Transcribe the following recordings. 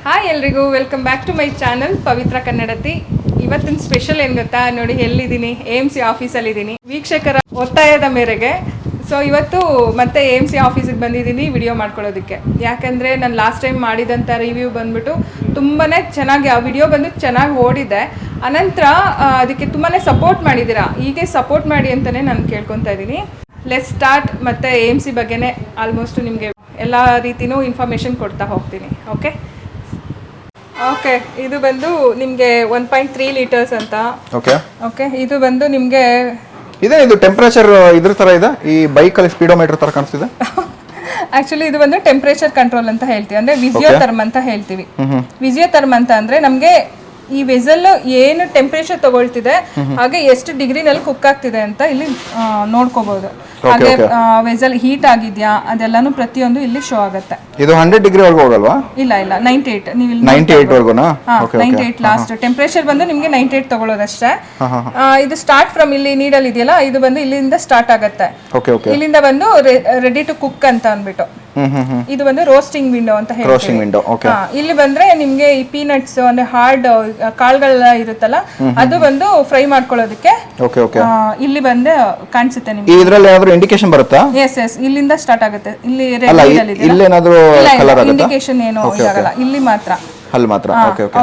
Hi ಎಲ್ರಿಗೂ welcome back to my channel Pavitra Kannadathi. ಇವತ್ತಿನ special ಏನು ಗೊತ್ತಾ ನೋಡಿ, ಎಲ್ಲಿದ್ದೀನಿ? AMC ಆಫೀಸಲ್ಲಿದ್ದೀನಿ. ವೀಕ್ಷಕರ ಒತ್ತಾಯದ ಮೇರೆಗೆ ಇವತ್ತು ಮತ್ತೆ AMC ಆಫೀಸಿಗೆ ಬಂದಿದ್ದೀನಿ ವಿಡಿಯೋ ಮಾಡ್ಕೊಳ್ಳೋದಕ್ಕೆ. ಯಾಕಂದರೆ ನಾನು ಲಾಸ್ಟ್ ಟೈಮ್ ಮಾಡಿದಂಥ ರಿವ್ಯೂ ಬಂದ್ಬಿಟ್ಟು ತುಂಬಾ ಚೆನ್ನಾಗಿ, ಆ ವಿಡಿಯೋ ಬಂದು ಚೆನ್ನಾಗಿ ಓಡಿದೆ. ಅನಂತರ ಅದಕ್ಕೆ ತುಂಬಾ ಸಪೋರ್ಟ್ ಮಾಡಿದ್ದೀರಾ. ಹೀಗೆ ಸಪೋರ್ಟ್ ಮಾಡಿ ಅಂತಲೇ ನಾನು ಕೇಳ್ಕೊತಾ ಇದ್ದೀನಿ. Let start. ಮತ್ತು AMC ಬಗ್ಗೆನೇ ಆಲ್ಮೋಸ್ಟ್ ನಿಮಗೆ ಎಲ್ಲ ರೀತಿಯೂ ಇನ್ಫಾರ್ಮೇಷನ್ ಕೊಡ್ತಾ ಹೋಗ್ತೀನಿ. ಓಕೆ, ಇದು ಬಂದು ನಿಮಗೆ 1.3 ಲೀಟರ್ಸ್ ಅಂತ. ಓಕೆ, ಇದು ಬಂದು ನಿಮಗೆ ಇದು ಟೆಂಪರೇಚರ್ ಇದ್ರ ತರ ಇದೆ. ಈ ಬೈಕಲ್ಲಿ ಸ್ಪೀಡೋಮೀಟರ್ ತರ ಕಾಣಿಸ್ತಿದೆ. ಆಕ್ಚುಲಿ ಇದು ಬಂದು ಟೆಂಪರೇಚರ್ ಕಂಟ್ರೋಲ್ ಅಂತ ಹೇಳ್ತೀವಿ, ಅಂದ್ರೆ ವಿಸಿಯೋಥರ್ಮ್ ಅಂತ ಹೇಳ್ತೀವಿ. ವಿಸಿಯೋಥರ್ಮ್ ಅಂತ ಅಂದ್ರೆ ನಮಗೆ ಈ ವೆಸಲ್ ಏನು ಟೆಂಪರೇಚರ್ ತಗೊಳ್ತಿದೆ, ಹಾಗೆ ಎಷ್ಟು ಡಿಗ್ರಿನಲ್ಲಿ ಕುಕ್ ಆಗ್ತಿದೆ ಅಂತ ಇಲ್ಲಿ ನೋಡ್ಕೋಬಹುದು. ಹಾಗೆ ವೆಸಲ್ ಹೀಟ್ ಆಗಿದ್ಯಾ ಅದೆಲ್ಲಾನು ಪ್ರತಿಯೊಂದು ಇಲ್ಲಿ ಶೋ ಆಗುತ್ತೆ. ಇದು 100 ಡಿಗ್ರಿ ವರೆಗೂ ಹೋಗಲ್ವಾ? ಇಲ್ಲ 98. ನೀವು ಇಲ್ಲಿ 98 ವರೆಗೂನಾ? 98 ಲಾಸ್ಟ್ ಟೆಂಪರೇಚರ್ ಬಂದು ನಿಮಗೆ 98 ತಗೊಳ್ಳೋದಷ್ಟೇ. ಇದು ಸ್ಟಾರ್ಟ್ ಫ್ರಮ್ ಇಲ್ಲಿ ನೀಡಲ್ ಇದೆಯಲ್ಲ, ಇದು ಬಂದು ಇಲ್ಲಿಂದ ಸ್ಟಾರ್ಟ್ ಆಗುತ್ತೆ. ಇಲ್ಲಿಂದ ಬಂದು ರೆಡಿ ಟು ಕುಕ್ ಅಂತ ಅಂದ್ಬಿಟ್ಟು ಇದು ಬಂದು ರೋಸ್ಟಿಂಗ್ ವಿಂಡೋ ಅಂತ ಹೇಳ್ತೀವಿ. ಇಲ್ಲಿ ಬಂದ್ರೆ ನಿಮ್ಗೆ ಈ ಪೀನಟ್ಸ್ ಅಂದ್ರೆ ಹಾರ್ಡ್ ಕಾಳುಗಳೆಲ್ಲ ಇರುತ್ತಲ್ಲ, ಅದು ಬಂದು ಫ್ರೈ ಮಾಡ್ಕೊಳ್ಳೋದಕ್ಕೆ ಇಲ್ಲಿ ಬಂದು ಕಾಣಿಸುತ್ತೆ ನಿಮ್ಗೆ. ಇದರಲ್ಲಿ ಏನಾದರೂ ಇಂಡಿಕೇಶನ್ ಬರುತ್ತಾ? ಎಸ್, ಇಲ್ಲಿಂದ ಸ್ಟಾರ್ಟ್ ಆಗುತ್ತೆ. ಇಲ್ಲಿ ಇಂಡಿಕೇಶನ್ ಏನು ಇದಾಗಲ್ಲ, ಇಲ್ಲಿ ಮಾತ್ರ.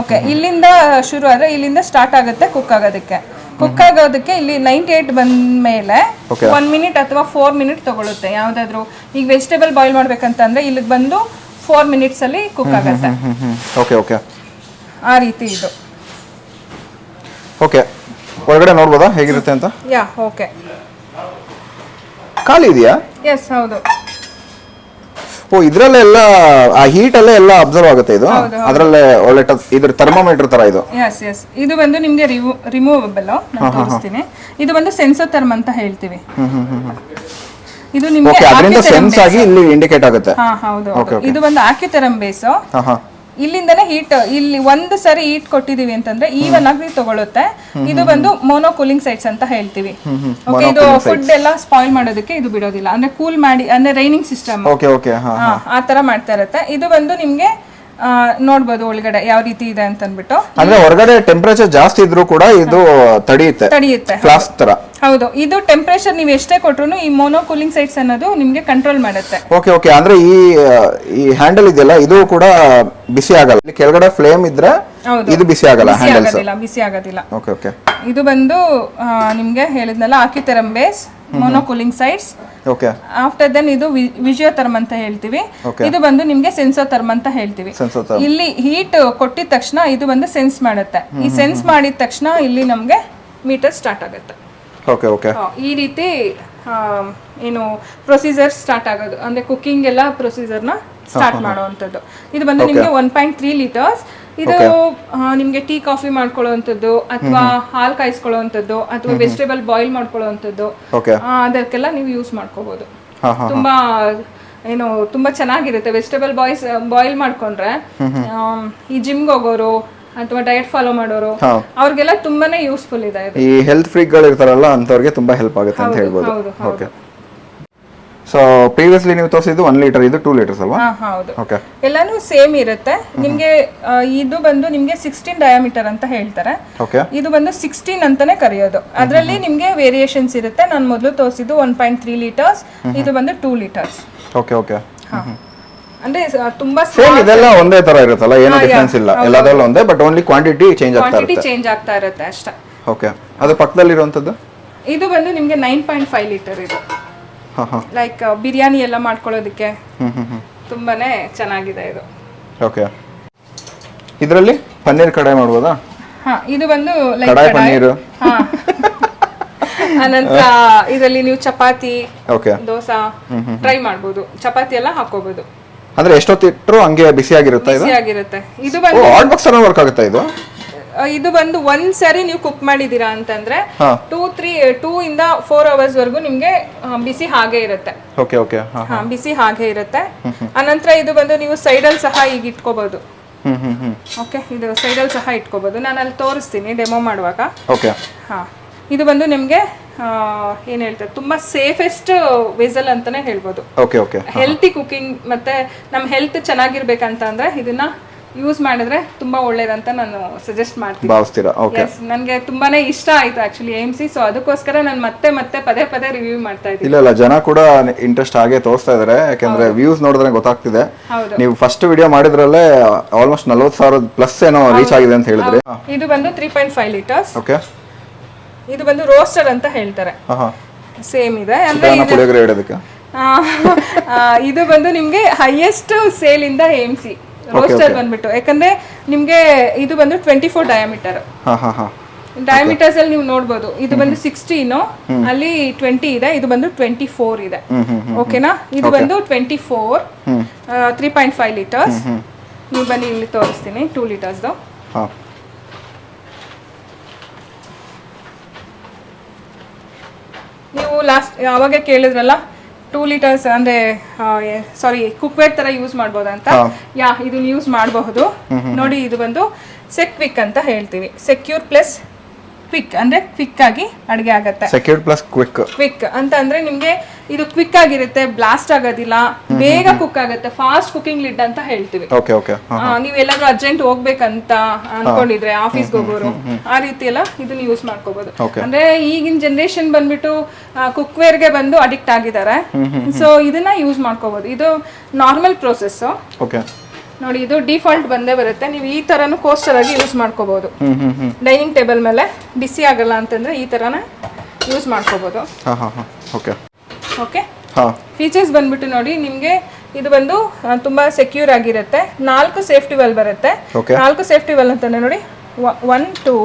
ಓಕೆ, ಇಲ್ಲಿಂದ ಶುರು ಆದ್ರೆ ಇಲ್ಲಿಂದ ಸ್ಟಾರ್ಟ್ ಆಗುತ್ತೆ ಕುಕ್ ಆಗೋದಕ್ಕೆ. ಕುಕ್ ಆಗೋದಕ್ಕೆ ಇಲ್ಲಿ 98 ಬಂದ ಮೇಲೆ 1 ಮಿನಿಟ್ ಅಥವಾ 4 ಮಿನಿಟ್ ತಗೊಳುತ್ತೆ. ಯಾವ್ದಾದ್ರು ಈಗ ವೆಜಿಟೇಬಲ್ ಬಾಯ್ಲ್ ಮಾಡ್ಬೇಕಂತಂದ್ರೆ ಇಲ್ಲಿಗೆ ಬಂದು 4 ಮಿನಿಟ್ಸ್ ಅಲ್ಲಿ ಕುಕ್ ಆಗುತ್ತೆ. ಆ ರೀತಿ ಇದು. ಓಕೆ, ಒಳಗಡೆ ನೋಡ್ಬೋದಾ ಹೇಗಿರುತ್ತೆ ಅಂತ? ಓಕೆ, ಖಾಲಿ ಇದೆಯಾ? ಎಸ್, ಹೌದು. ಇದ್ರಲ್ಲೆಲ್ಲ ಆ ಹೀಟ್ ಅಲ್ಲೇ ಎಲ್ಲ ಅಬ್ಸರ್ವ್ ಆಗುತ್ತೆ. ಇದು ಅದರಲ್ಲೇ ಒಳ್ಳೆ ಇದ್ರ ಥರ್ಮೋಮೀಟರ್ ತರ ಇದು. ಎಸ್, ಇದು ಬಂದು ನಿಮ್ಗೆ ರಿಮೂವಬಲ್. ನಾನು ತೋರಿಸ್ತೀನಿ. ಇದು ಬಂದು ಸೆನ್ಸೋಥರ್ಮ್ ಅಂತ ಹೇಳ್ತೀವಿ. ಇದು ನಿಮ್ಗೆ ಅದರಿಂದ ಸೆನ್ಸ್ ಆಗಿ ಇಲ್ಲಿ ಇಂಡಿಕೇಟ್ ಆಗುತ್ತೆ. ಹೌದು. ಇದು ಬಂದು ಆಕ್ಯುಥೆರಮ್ ಬೇಸ್. ಇಲ್ಲಿಂದನೇ ಹೀಟ್, ಇಲ್ಲಿ ಒಂದು ಸರಿ ಹೀಟ್ ಕೊಟ್ಟಿದೀವಿ ಅಂತಂದ್ರೆ ಈವನ್ ಆಗಿ ತಗೊಳುತ್ತೆ. ಇದು ಬಂದು ಮೋನೋ ಕೂಲಿಂಗ್ ಸೈಟ್ಸ್ ಅಂತ ಹೇಳ್ತೀವಿ. ಓಕೆ, ಇದು ಫುಡ್ ಎಲ್ಲ ಸ್ಪಾಯ್ಲ್ ಮಾಡೋದಕ್ಕೆ ಇದು ಬಿಡೋದಿಲ್ಲ, ಅಂದ್ರೆ ಕೂಲ್ ಮಾಡಿ, ಅಂದ್ರೆ ರೈನಿಂಗ್ ಸಿಸ್ಟಮ್ ಆ ತರ ಮಾಡ್ತಾ ಇರುತ್ತೆ. ಇದು ಬಂದು ನಿಮ್ಗೆ ನೋಡ್ಬೋದು ಒಳಗಡೆ ಯಾವ ರೀತಿ ಇದೆ ಅಂತ ಅಂದ್ಬಿಟ್ಟು. ಅಂದ್ರೆ ಹೊರಗಡೆ ಟೆಂಪರೇಚರ್ ಜಾಸ್ತಿ ಇದ್ರೂ ಕೂಡ ಇದು ತಡೆಯುತ್ತೆ ಫ್ಲಾಸ್ಕ್ ತರ. ಹೌದು, ಇದು ಟೆಂಪರೇಚರ್ ನೀವು ಎಷ್ಟೇ ಕೊಟ್ರು ಈ ಮೋನೋ ಕೂಲಿಂಗ್ ಸೈಟ್ಸ್ ಅನ್ನೋದು ನಿಮ್ಗೆ ಕಂಟ್ರೋಲ್ ಮಾಡುತ್ತೆ. ಓಕೆ, ಅಂದ್ರೆ ಈ ಹ್ಯಾಂಡಲ್ ಇದೆಯಲ್ಲ ಇದು ಕೂಡ ಬಿಸಿ ಆಗಲ್ಲ. ಇಲ್ಲಿ ಕೆಳಗಡೆ ಫ್ಲೇಮ್ ಇದ್ರೆ ಇದು ಬಿಸಿ ಆಗಲ್ಲ, ಬಿಸಿ ಆಗೋದಿಲ್ಲ. ಓಕೆ, ಇದು ಬಂದು ನಿಮ್ಗೆ ಹೇಳಿದ್ನಲ್ಲ ಆಕ್ಯುಥೆರಮ್ base, mono cooling sites. After then ಇದು ವಿಜಿಯೋಥರ್ಮ್ ಅಂತ ಹೇಳ್ತೀವಿ. ಇದು ಬಂದು ನಿಮ್ಗೆ ಸೆನ್ಸೋಥರ್ಮ್ ಅಂತ ಹೇಳ್ತೀವಿ. ಇಲ್ಲಿ ಹೀಟ್ ಕೊಟ್ಟಿದ ತಕ್ಷಣ ಇದು ಬಂದು ಸೆನ್ಸ್ ಮಾಡುತ್ತೆ. ಈ ಸೆನ್ಸ್ ಮಾಡಿದ ತಕ್ಷಣ ಇಲ್ಲಿ ನಮ್ಗೆ ಮೀಟರ್ ಸ್ಟಾರ್ಟ್ ಆಗುತ್ತೆ. ಈ ರೀತಿ ಏನು ಪ್ರೊಸೀಜರ್ ಸ್ಟಾರ್ಟ್ ಆಗೋದು, ಅಂದ್ರೆ ಕುಕಿಂಗ್ ಎಲ್ಲ ಪ್ರೊಸೀಜರ್ನ ಸ್ಟಾರ್ಟ್ ಮಾಡುವಂಥದ್ದು. ಇದು ಬಂದು ನಿಮ್ಗೆ 1.3 ಲೀಟರ್ಸ್. ಇದು ನಿಮ್ಗೆ ಟೀ ಕಾಫಿ ಮಾಡ್ಕೊಳ್ಳುವಂಥದ್ದು, ಅಥವಾ ಹಾಲು ಕಾಯಿಸ್ಕೊಳ್ಳುವಂಥದ್ದು, ಅಥವಾ ವೆಜಿಟೇಬಲ್ ಬಾಯ್ಲ್ ಮಾಡ್ಕೊಳ್ಳುವಂಥದ್ದು, ಅದಕ್ಕೆಲ್ಲ ನೀವು ಯೂಸ್ ಮಾಡ್ಕೋಬಹುದು. ತುಂಬಾ ಚೆನ್ನಾಗಿರುತ್ತೆ. ವೆಜಿಟೇಬಲ್ ಬಾಯ್ಲ್ ಮಾಡ್ಕೊಂಡ್ರೆ ಈ ಜಿಮ್ಗೆ ಹೋಗೋರು ಅಥವಾ ಡಯಟ್ ಫಾಲೋ ಮಾಡೋರು ಅವ್ರಿಗೆಲ್ಲ ತುಂಬಾನೇ ಯೂಸ್ಫುಲ್ ಇದೆ. ಈ ಹೆಲ್ತ್ ಫ್ರೀಕ್ ಗಳು ಇರ್ತಾರಲ್ಲ ಅಂತವ್ರಿಗೆ ತುಂಬಾ ಹೆಲ್ಪ್ ಆಗುತ್ತೆ ಅಂತ ಹೇಳ್ಬೋದು. ಓಕೆ, ಸೊ ಪ್ರೀವಿಯಸ್ಲಿ ನೀವು ತೋರಿಸಿದ್ದು 1 ಲೀಟರ್, ಇದು 2 ಲೀಟರ್ಸ್ ಅಲ್ವಾ? ಹೌದು. ಎಲ್ಲಾನು ಸೇಮ್ ಇರುತ್ತೆ. ನಿಮ್ಗೆ ಇದು ಬಂದು ನಿಮ್ಗೆ 16 ಡಯಾಮೀಟರ್ ಅಂತ ಹೇಳ್ತಾರೆ. ಇದು ಬಂದು 16 ಅಂತಾನೆ ಕರೆಯೋದು. ಅದರಲ್ಲಿ ನಿಮ್ಗೆ ವೇರಿಯೇಷನ್ಸ್ ಇರುತ್ತೆ. ನಾನು ಮೊದಲು ತೋರಿಸಿದ್ದು 1.3 ಲೀಟರ್ಸ್, ಇದು ಬಂದು 2 ಲೀಟರ್ಸ್. ಅಂದ್ರೆ ತುಂಬಾ ಸೇಮ್ ಇದೆಲ್ಲ ಒಂದೇ ತರ ಇರುತ್ತಲ್ಲ, ಏನು ಡಿಫರೆನ್ಸ್ ಇಲ್ಲ, ಎಲ್ಲದರಲ್ಲೂ ಒಂದೇ, ಬಟ್ ಓನ್ಲಿ ಕ್ವಾಂಟಿಟಿ ಚೇಂಜ್ ಆಗ್ತಾ ಇರುತ್ತೆ ಅಷ್ಟೇ. ಓಕೆ, ಅದು ಪಕ್ಕದಲ್ಲಿ ಇರುವಂತದ್ದು ಇದು ಬಂದು ನಿಮ್ಗೆ 9.5 ಲೀಟರ್. ಇದು ಲೈಕ್ ಬಿರಿಯಾನಿ ಎಲ್ಲ ಮಾಡ್ಕೊಳ್ಳೋದಕ್ಕೆ ತುಂಬಾನೇ ಚೆನ್ನಾಗಿದೆ ಇದು. ಓಕೆ, ಇದರಲ್ಲಿ ಪನ್ನೀರ್ ಕಡಾಯಿ ಮಾಡ್ಬೋದಾ? ಇದು ಬಂದು ಕಡಾಯಿ ಪನ್ನೀರ್. ಅನಂತರ ಇದರಲ್ಲಿ ನೀವು ಚಪಾತಿ, ದೋಸಾ ಟ್ರೈ ಮಾಡಬಹುದು. ಚಪಾತಿ ಎಲ್ಲ ಹಾಕೋಬಹುದು. ಅಂದ್ರೆ ಎಷ್ಟೊತ್ತಿಟ್ರು ಹಂಗೆ ಬಿಸಿಯಾಗಿರುತ್ತೆ. ಇದು ಬಂದು ಹಾಟ್ ಬಾಕ್ಸ್ ಅನ್ನ ವರ್ಕ್ ಆಗುತ್ತೆ. ಇದು ಬಂದು ಒಂದ್ ಸರಿ ನೀವು ಕುಕ್ ಮಾಡಿದೀರಾ ಅಂತಂದ್ರೆ 2 ಇಂದ 4 ಅವರ್ಸ್ ವರೆಗೂ ನಿಮ್ಗೆ ಬಿಸಿ ಹಾಗೆ ಇರುತ್ತೆ. ಬಿಸಿ ಹಾಗೆ ಇರುತ್ತೆ. ಅನಂತರ ಇದು ಬಂದು ನೀವು ಸೈಡಲ್ಲಿ ಸಹ ಈಗ ಇಟ್ಕೋಬಹುದು. ಓಕೆ, ಇದು ಸೈಡಲ್ಲಿ ಸಹ ಇಟ್ಕೋಬಹುದು. ನಾನು ಅಲ್ಲಿ ತೋರಿಸ್ತೀನಿ ಡೆಮೋ ಮಾಡುವಾಗ. ಇದು ಬಂದು ನಿಮ್ಗೆ ಏನ್ ಹೇಳ್ತಾರೆ, ತುಂಬಾ ಸೇಫೆಸ್ಟ್ ವೆಸಲ್ ಅಂತಾನೆ ಹೇಳ್ಬೋದು. ಹೆಲ್ತಿ ಕುಕಿಂಗ್ ಮತ್ತೆ ನಮ್ಮ ಹೆಲ್ತ್ ಚೆನ್ನಾಗಿರ್ಬೇಕಂತ ಅಂದ್ರೆ ಇದನ್ನ ಯೂಸ್ ಮಾಡಿದ್ರೆ ತುಂಬಾ ಒಳ್ಳೇದಂತ ನಾನು ಸಜೆಸ್ಟ್ ಮಾಡ್ತೀನಿ. ಭಾವಿಸ್ತೀರಾ? ಓಕೆ. ನನಗೆ ತುಂಬಾನೇ ಇಷ್ಟ ಆಯ್ತು ಆಕ್ಚುಲಿ AMC. ಸೊ ಅದಕ್ಕೋಸ್ಕರ ನಾನು ಮತ್ತೆ ಪದೇ ರಿವ್ಯೂ ಮಾಡ್ತಾ ಇದ್ದೀನಿ. ಇಲ್ಲ ಜನ ಕೂಡ ಇಂಟ್ರೆಸ್ಟ್ ಹಾಗೆ ತೋರಿಸ್ತಾ ಇದಾರೆ, ಯಾಕಂದ್ರೆ ವ್ಯೂಸ್ ನೋಡಿದ್ರೆ ಗೊತ್ತಾಗ್ತಿದೆ. ನೀವು ಫಸ್ಟ್ ವಿಡಿಯೋ ಮಾಡಿದ್ರಲ್ಲೇ ಆಲ್ಮೋಸ್ಟ್ 40,000 ಪ್ಲಸ್ ಏನೋ ರೀಚ್ ಆಗಿದೆ ಅಂತ ಹೇಳಿದ್ರಿ. ಇದು ಬಂದು 3.5 ಲೀಟರ್ಸ್. ಓಕೆ. ಇದು ಬಂದು ರೋಸ್ಟರ್ ಅಂತ ಹೇಳ್ತಾರೆ. ಸೇಮ್ ಇದೆ ಅಂದ್ರೆ ಇದು ಬಂದು ನಿಮ್ಗೆ ಹೈಯೆಸ್ಟ್ ಸೇಲ್ ಇಂದ AMC ರೋಸ್ಟರ್ ಬಂದ್ಬಿಟ್ಟು, ಯಾಕಂದ್ರೆ ನಿಮ್ಗೆ ಇದು ಬಂದು 24 ಡಯಾಮೀಟರ್. ಡಯಾಮೀಟರ್ಸ್ ಅಲ್ಲಿ ನೀವು ನೋಡ್ಬೋದು, ಇದು ಬಂದು 16, ಅಲ್ಲಿ 20 ಇದೆ, ಇದು ಬಂದು 24 ಇದೆ. ಓಕೆನಾ? ಇದು ಬಂದು 24 3.5 ಲೀಟರ್ಸ್. ನೀವು ಬನ್ನಿ ಇಲ್ಲಿ ತೋರಿಸ್ತೀನಿ 2 ಲೀಟರ್ಸ್ದು. ನೀವು ಲಾಸ್ಟ್ ಅವಾಗ ಕೇಳಿದ್ರಲ್ಲ 2 ಲೀಟರ್ಸ್ ಅಂದ್ರೆ ಸಾರಿ ಕುಕ್ವೇರ್ ತರ ಯೂಸ್ ಮಾಡ್ಬೋದಾ ಅಂತ. ಇದನ್ನ ಯೂಸ್ ಮಾಡಬಹುದು ನೋಡಿ. ಇದು ಬಂದು ಸೆಕ್ವಿಕ್ ಅಂತ ಹೇಳ್ತೀವಿ. ಸೆಕ್ಯೂರ್ ಪ್ಲಸ್ ಕ್ವಿಕ್ ಅಂದ್ರೆ ಕ್ವಿಕ್ ಆಗಿ ಅಡಿಗೆ ಆಗುತ್ತೆ. ಸೆಕ್ಯೂರ್ ಪ್ಲಸ್ ಕ್ವಿಕ್ ಅಂತ ಅಂದ್ರೆ ನಿಮ್ಗೆ ಇದು ಕ್ವಿಕ್ ಆಗಿರುತ್ತೆ, ಬ್ಲಾಸ್ಟ್ ಆಗೋದಿಲ್ಲ, ಬೇಗ ಕುಕ್ ಆಗುತ್ತೆ. ಫಾಸ್ಟ್ ಕುಕಿಂಗ್ ಲಿಡ್ ಅಂತ ಹೇಳ್ತೀವಿ. ನೀವು ಎಲ್ಲಾದ್ರೂ ಅರ್ಜೆಂಟ್ ಹೋಗ್ಬೇಕಂತ ಅನ್ಕೊಂಡಿದ್ರೆ ಆಫೀಸ್ಗೆ ಹೋಗೋರು ಆ ರೀತಿ ಎಲ್ಲ ಇದನ್ನ ಯೂಸ್ ಮಾಡ್ಕೋಬಹುದು. ಅಂದ್ರೆ ಈಗಿನ ಜನರೇಷನ್ ಬಂದ್ಬಿಟ್ಟು ಕುಕ್ವೇರ್ಗೆ ಬಂದು ಅಡಿಕ್ಟ್ ಆಗಿದ್ದಾರೆ. ಸೊ ಇದನ್ನ ಯೂಸ್ ಮಾಡ್ಕೋಬಹುದು. ಇದು ನಾರ್ಮಲ್ ಪ್ರೋಸೆಸ್ ನೋಡಿ. ಇದು ಡಿಫಾಲ್ಟ್ ಬಂದೇ ಬರುತ್ತೆ. ನೀವು ಈ ತರನು ಕೋಸ್ಟರ್ ಆಗಿ ಯೂಸ್ ಮಾಡ್ಕೋಬಹುದು. ಡೈನಿಂಗ್ ಟೇಬಲ್ ಮೇಲೆ ಬಿಸಿ ಆಗಲ್ಲ ಅಂತಂದ್ರೆ ಈ ತರನ ಯೂಸ್ ಮಾಡ್ಕೋಬಹುದು. ಓಕೆ. ಫೀಚರ್ಸ್ ಬಂದ್ಬಿಟ್ಟು ನೋಡಿ, ನಿಮ್ಗೆ ಇದು ಬಂದು ತುಂಬಾ ಸೆಕ್ಯೂರ್ ಆಗಿರುತ್ತೆ. 4 ಸೇಫ್ಟಿ ವೆಲ್ ಬರುತ್ತೆ. 4 ಸೇಫ್ಟಿ ವೆಲ್ ಅಂತಾನೆ ನೋಡಿ. 1 2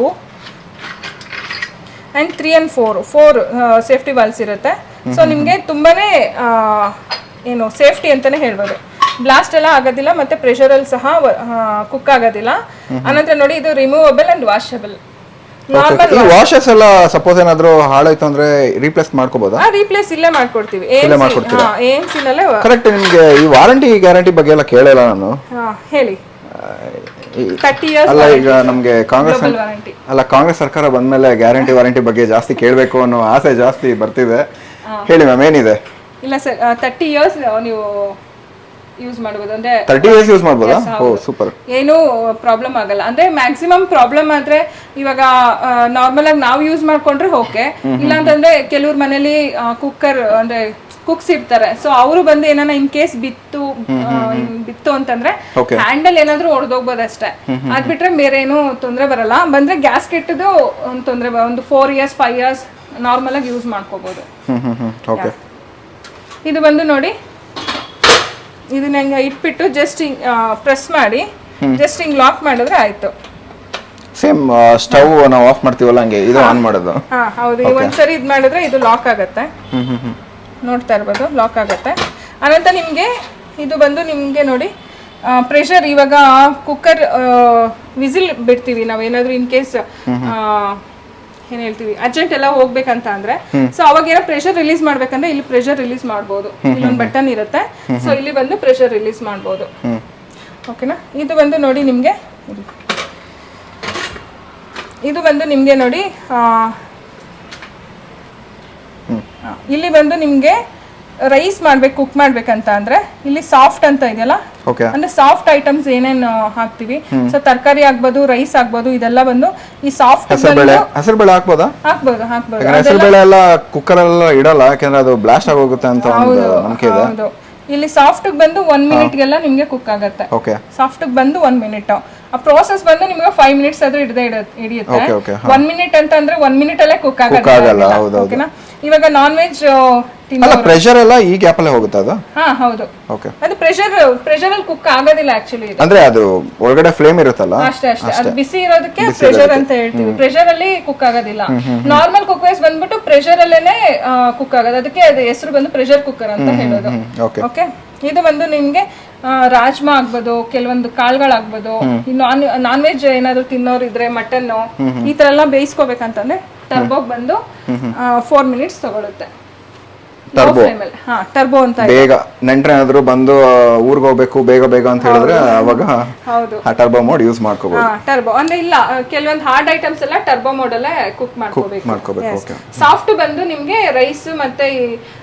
and 3 and 4 ಸೇಫ್ಟಿ ವಾಲ್ಸ್ ಇರುತ್ತೆ. ಸೊ ನಿಮ್ಗೆ ತುಂಬಾನೇ ಏನು ಸೇಫ್ಟಿ ಅಂತಾನೆ ಹೇಳ್ಬೋದು. ಬ್ಲಾಸ್ಟ್ ಎಲ್ಲ ಆಗೋದಿಲ್ಲ, ಮತ್ತೆ ಪ್ರೆಷರ್ ಅಲ್ಲಿ ಸಹ ಕುಕ್ ಆಗೋದಿಲ್ಲ. ಅನಂತರ ನೋಡಿ, ಇದು ರಿಮೂವಬಲ್ ಅಂಡ್ ವಾಷಬಲ್. ವಾಷಸ್ ಎಲ್ಲ ಸಪೋಸ್ ಏನಾದ್ರು ಹಾಳಾಯ್ತು ಅಂದ್ರೆ ರೀಪ್ಲೇಸ್ ಮಾಡ್ಕೋಬಹುದಾ? ರೀಪ್ಲೇಸ್ ಇಲ್ಲೇ ಮಾಡ್ಕೊಡ್ತೀವಿ. AMC ನಲ್ಲೇ. ಕರೆಕ್ಟ್. ನಿಮಗೆ ಈ ವಾರಂಟಿ ಗ್ಯಾರಂಟಿ ಬಗ್ಗೆ ಎಲ್ಲ ಕೇಳಿಲ್ಲ ನಾನು. ಹೇಳಿ. 30 years ಅಲ್ಲ, ಈಗ ನಮ್ಗೆ ಕಾಂಗ್ರೆಸ್ ಸರ್ಕಾರ ಬಂದ್ಮೇಲೆ ಗ್ಯಾರಂಟಿ ವಾರಂಟಿ ಬಗ್ಗೆ ಜಾಸ್ತಿ ಕೇಳಬೇಕು ಅನ್ನೋ ಆಸೆ ಜಾಸ್ತಿ ಬರ್ತಿದೆ. ಹೇಳಿ ಮ್ಯಾಮ್, ಏನಿದೆ? ಇಲ್ಲ ಸರ್, 30 years ನೀವು ಯೂಸ್ ಮಾಡಬಹುದು. ಅಂದ್ರೆ 30 years ಯೂಸ್ ಮಾಡಬಹುದಾ? ಓ ಸೂಪರ್. ಏನು ಪ್ರಾಬ್ಲಮ್ ಆಗಲ್ಲ. ಅಂದ್ರೆ ಮ್ಯಾಕ್ಸಿಮಮ್ ಪ್ರಾಬ್ಲಮ್ ಆದ್ರೆ ಇವಾಗ ನಾರ್ಮಲ್ ಆಗಿ ನಾವು ಯೂಸ್ ಮಾಡ್ಕೊಂಡ್ರೆ ಓಕೆ. ಇಲ್ಲ ಅಂತಂದ್ರೆ ಕೆಲವ್ರ ಮನೇಲಿ ಕುಕ್ಕರ್ ಅಂದ್ರೆ ಕುಕ್ಸ್ ಇರ್ತಾರೆ. ಸೊ ಅವರು ಬಂದು ಏನಾನ ಇನ್ ಕೇಸ್ ಬಿತ್ತು ಅಂತಂದ್ರೆ ಹ್ಯಾಂಡಲ್ ಏನಾದ್ರೂ ಒಡೆದೋಗ್ಬೋದು ಅಷ್ಟೇ. ಅದ್ ಬಿಟ್ರೆ ಬೇರೆ ಏನು ತೊಂದ್ರೆ ಬರಲ್ಲ. ಬಂದ್ರೆ ಗ್ಯಾಸ್ ಕೆಟ್ಟದು ಒಂದು ತೊಂದ್ರೆ, ಒಂದು 4 years 5 years ನಾರ್ಮಲ್ ಆಗಿ ಯೂಸ್ ಮಾಡ್ಕೋಬಹುದು. ಇದು ಬಂದು ನೋಡಿ, ಇದನ್ನ ಹಿಂಗೆ ಇಟ್ಬಿಟ್ಟು ಜಸ್ಟ್ ಪ್ರೆಸ್ ಮಾಡಿ ಜಸ್ಟ್ ಹಿಂಗ್ ಲಾಕ್ ಮಾಡಿದ್ರೆ ಆಯ್ತು. ಸೇಮ್ ಸ್ಟವ್ ನಾವು ಆಫ್ ಮಾಡ್ತೀವಲ್ಲ ಹಂಗೆ ಇದು ಆನ್ ಮಾಡೋದು. ಹೌದು. ಒಂದ್ಸರಿ ಇದು ಮಾಡಿದ್ರೆ ಇದು ಲಾಕ್ ಆಗುತ್ತೆ. ನೋಡ್ತಾ ಇರ್ಬೋದು, ಲಾಕ್ ಆಗುತ್ತೆ. ಅನಂತರ ನಿಮ್ಗೆ ಇದು ಬಂದು ನಿಮ್ಗೆ ನೋಡಿ ಪ್ರೆಷರ್. ಇವಾಗ ಕುಕ್ಕರ್ ವಿಸಿಲ್ ಬಿಡ್ತೀವಿ ನಾವೇನಾದ್ರೂ ಇನ್ ಕೇಸ್ ಏನ್ ಹೇಳ್ತೀವಿ ಅರ್ಜೆಂಟ್ ಎಲ್ಲ ಹೋಗ್ಬೇಕಂತ ಅಂದ್ರೆ, ಸೊ ಅವಾಗ ಏನೋ ಪ್ರೆಷರ್ ರಿಲೀಸ್ ಮಾಡ್ಬೇಕಂದ್ರೆ ಇಲ್ಲಿ ಪ್ರೆಷರ್ ರಿಲೀಸ್ ಮಾಡ್ಬೋದು. ಇಲ್ಲೊಂದು ಬಟನ್ ಇರುತ್ತೆ. ಸೊ ಇಲ್ಲಿ ಬಂದು ಪ್ರೆಷರ್ ರಿಲೀಸ್ ಮಾಡ್ಬೋದು. ಓಕೆನಾ? ಇದು ಬಂದು ನೋಡಿ ನಿಮ್ಗೆ, ಇದು ಬಂದು ನಿಮ್ಗೆ ನೋಡಿ ಇಲ್ಲಿ ಬಂದು ನಿಮ್ಗೆ ರೈಸ್ ಮಾಡ್ಬೇಕು, ಕುಕ್ ಮಾಡ್ಬೇಕಂತ ಅಂದ್ರೆ ಇಲ್ಲಿ ಸಾಫ್ಟ್ ಅಂತ ಇದೆಯಲ್ಲ, ಅಂದ್ರೆ ಸಾಫ್ಟ್ ಐಟಮ್ಸ್ ಏನೇನು ಹಾಕ್ತಿವಿ. ಸೊ ತರಕಾರಿ ಆಗ್ಬೋದು, ರೈಸ್ ಆಗ್ಬೋದು, ಇದೆಲ್ಲ ಬಂದು ಈ ಸಾಫ್ಟ್. ಹೆಸರುಬೇಳೆ ಹಾಕ್ಬೋದಾ? ಹಾಕ್ಬೋದು. ಹೆಸರುಬೇಳೆ ಎಲ್ಲ ಕುಕ್ಕರ್ ಎಲ್ಲ ಇಡಲ್ಲ, ಯಾಕಂದ್ರೆ ಅದು ಬ್ಲಾಸ್ಟ್ ಆಗೋಗುತ್ತೆ ಅಂತ ನಂಬಿಕೆ ಇದೆ. ಹೌದು. ಇಲ್ಲಿ ಸಾಫ್ಟ್ ಬಂದು 1 minute ಗೆಲ್ಲ ನಿಮ್ಗೆ ಕುಕ್ ಆಗುತ್ತೆ. ಸಾಫ್ಟ್ ಬಂದು 1 minute. ಆ ಪ್ರೋಸೆಸ್ ಬಂದು ನಿಮ್ಗೆ 5 minutes ಆದ್ರೂ ಹಿಡಿಯುತ್ತೆ. 1 minute ಅಂತ ಅಂದ್ರೆ 1 minute ಅಲ್ಲೇ ಕುಕ್ ಆಗಲ್ಲ. ಓಕೆನಾ? ಇವಾಗ ನಾನ್ ವೆಜ್ ಪ್ರೆಷರ್ ಎಲ್ಲ ಈ ಗ್ಯಾಪ್ ಅಲ್ಲೇ ಹೋಗುತ್ತೆ ಅದು. ಹೌದು. ಅದು ಪ್ರೆಷರ್ ಅಲ್ಲಿ ಕುಕ್ ಆಗೋದಿಲ್ಲ ಆಕ್ಚುಲಿ. ಅಂದ್ರೆ ಅದು ಒಳಗಡೆ ಫ್ಲೇಮ್ ಇರುತ್ತಲ್ಲ, ಅಷ್ಟೇ. ಅದು ಬಿಸಿ ಇರೋದಕ್ಕೆ ಪ್ರೆಷರ್ ಅಂತ ಹೇಳ್ತೀವಿ. ಪ್ರೆಷರ್ ಅಲ್ಲಿ ಕುಕ್ ಆಗೋದಿಲ್ಲ. ನಾರ್ಮಲ್ ಕುಕ್ಕರ್ಸ್ ಬಂದ್ಬಿಟ್ಟು ಪ್ರೆಷರ್ ಅಲ್ಲೇನೆ ಕುಕ್ ಆಗೋದು. ಅದಕ್ಕೆ ಅದು ಹೆಸರು ಬಂದು ಪ್ರೆಷರ್ ಕುಕ್ಕರ್ ಅಂತ ಹೇಳೋದು. ಓಕೆ. ಇದು ಬಂದು ನಿಮ್ಗೆ ರಾಜ್ಮಾ ಆಗ್ಬೋದು, ಕೆಲವೊಂದು ಕಾಳುಗಳಾಗ್ಬೋದು. ನಾನ್ ವೆಜ್ ಏನಾದ್ರು ತಿನ್ನೋರು ಇದ್ರೆ ಮಟನ್ ಈ ತರ ಎಲ್ಲ ಬೇಯಿಸ್ಕೋಬೇಕಂತಂದ್ರೆ ಟರ್ಬೋಗ್ ಬಂದು 4 minutes ತಗೊಳುತ್ತೆ. ಟರ್ಬೋ ಟರ್ಬೋ ಅಂತ ಬೇಗ ನೆಂಟ್ರೇನಾದ್ರು ಬಂದು ಊರ್ಗ್ ಹೋಗ್ಬೇಕು ಬೇಗ ಬೇಗ ಅಂತ ಹೇಳಿದ್ರೆ ಅವಾಗ ಹೌದು ಆ ಟರ್ಬೋ ಮೋಡ್ ಯೂಸ್ ಮಾಡ್ಕೋಬಹುದು. ಟರ್ಬೋ ಅಂದ್ರೆ ಇಲ್ಲ ಕೆಲವೊಂದು ಹಾರ್ಡ್ ಐಟಮ್ಸ್ ಎಲ್ಲ ಟರ್ಬೋ ಮೋಡ್ ಅಲ್ಲೇ ಕುಕ್ ಮಾಡ್ಕೋಬೇಕು. ಸಾಫ್ಟ್ ಬಂದು ನಿಮ್ಗೆ ರೈಸ್ ಮತ್ತೆ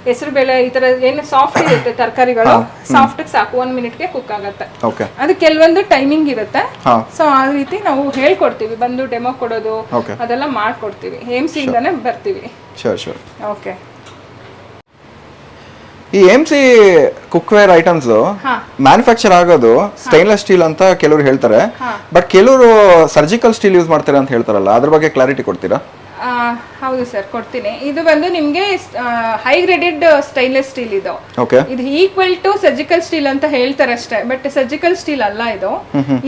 ಹೆಸರು ಬೇಳೆ ಈ ತರ ಏನು ಸಾಫ್ಟ್ ಇರುತ್ತೆ ತರಕಾರಿಗಳು ಸಾಫ್ಟ್ ಸಾಕು 1 ಮಿನಿಟ್ಗೆ ಕುಕ್ ಆಗುತ್ತೆ. ಅದು ಕೆಲವೊಂದು ಟೈಮಿಂಗ್ ಇರುತ್ತೆ. ಸೊ ಆ ರೀತಿ ನಾವು ಹೇಳ್ಕೊಡ್ತೀವಿ, ಬಂದು ಡೆಮೋ ಕೊಡೋದು ಅದೆಲ್ಲ ಮಾಡ್ಕೊಡ್ತೀವಿ. AMC ಇಂದಾನೆ ಬರ್ತೀವಿ. ಶೋರ್. ಓಕೆ. ಈ AMC ಕುಕ್ವೇರ್ ಐಟಮ್ಸ್ ಮ್ಯಾನುಫ್ಯಾಕ್ಚರ್ ಆಗೋದು ಸ್ಟೈನ್ಲೆಸ್ ಸ್ಟೀಲ್ ಅಂತ ಕೆಲವರು ಹೇಳ್ತಾರೆ, ಬಟ್ ಕೆಲವರು ಸರ್ಜಿಕಲ್ ಸ್ಟೀಲ್ ಯೂಸ್ ಮಾಡ್ತಾರೆ ಅಂತ ಹೇಳ್ತಾರಲ್ಲ, ಅದ್ರ ಬಗ್ಗೆ ಕ್ಲಾರಿಟಿ ಕೊಡ್ತೀರಾ? ಹೌದು ಸರ್, ಕೊಡ್ತೀನಿ. ಇದು ಬಂದು ನಿಮ್ಗೆ ಹೈ ಗ್ರೇಡೆಡ್ ಸ್ಟೈನ್ಲೆಸ್ ಸ್ಟೀಲ್ ಇದು. ಇದು ಈಕ್ವಲ್ ಟು ಸರ್ಜಿಕಲ್ ಸ್ಟೀಲ್ ಅಂತ ಹೇಳ್ತಾರೆ ಅಷ್ಟೇ, ಬಟ್ ಸರ್ಜಿಕಲ್ ಸ್ಟೀಲ್ ಅಲ್ಲ ಇದು.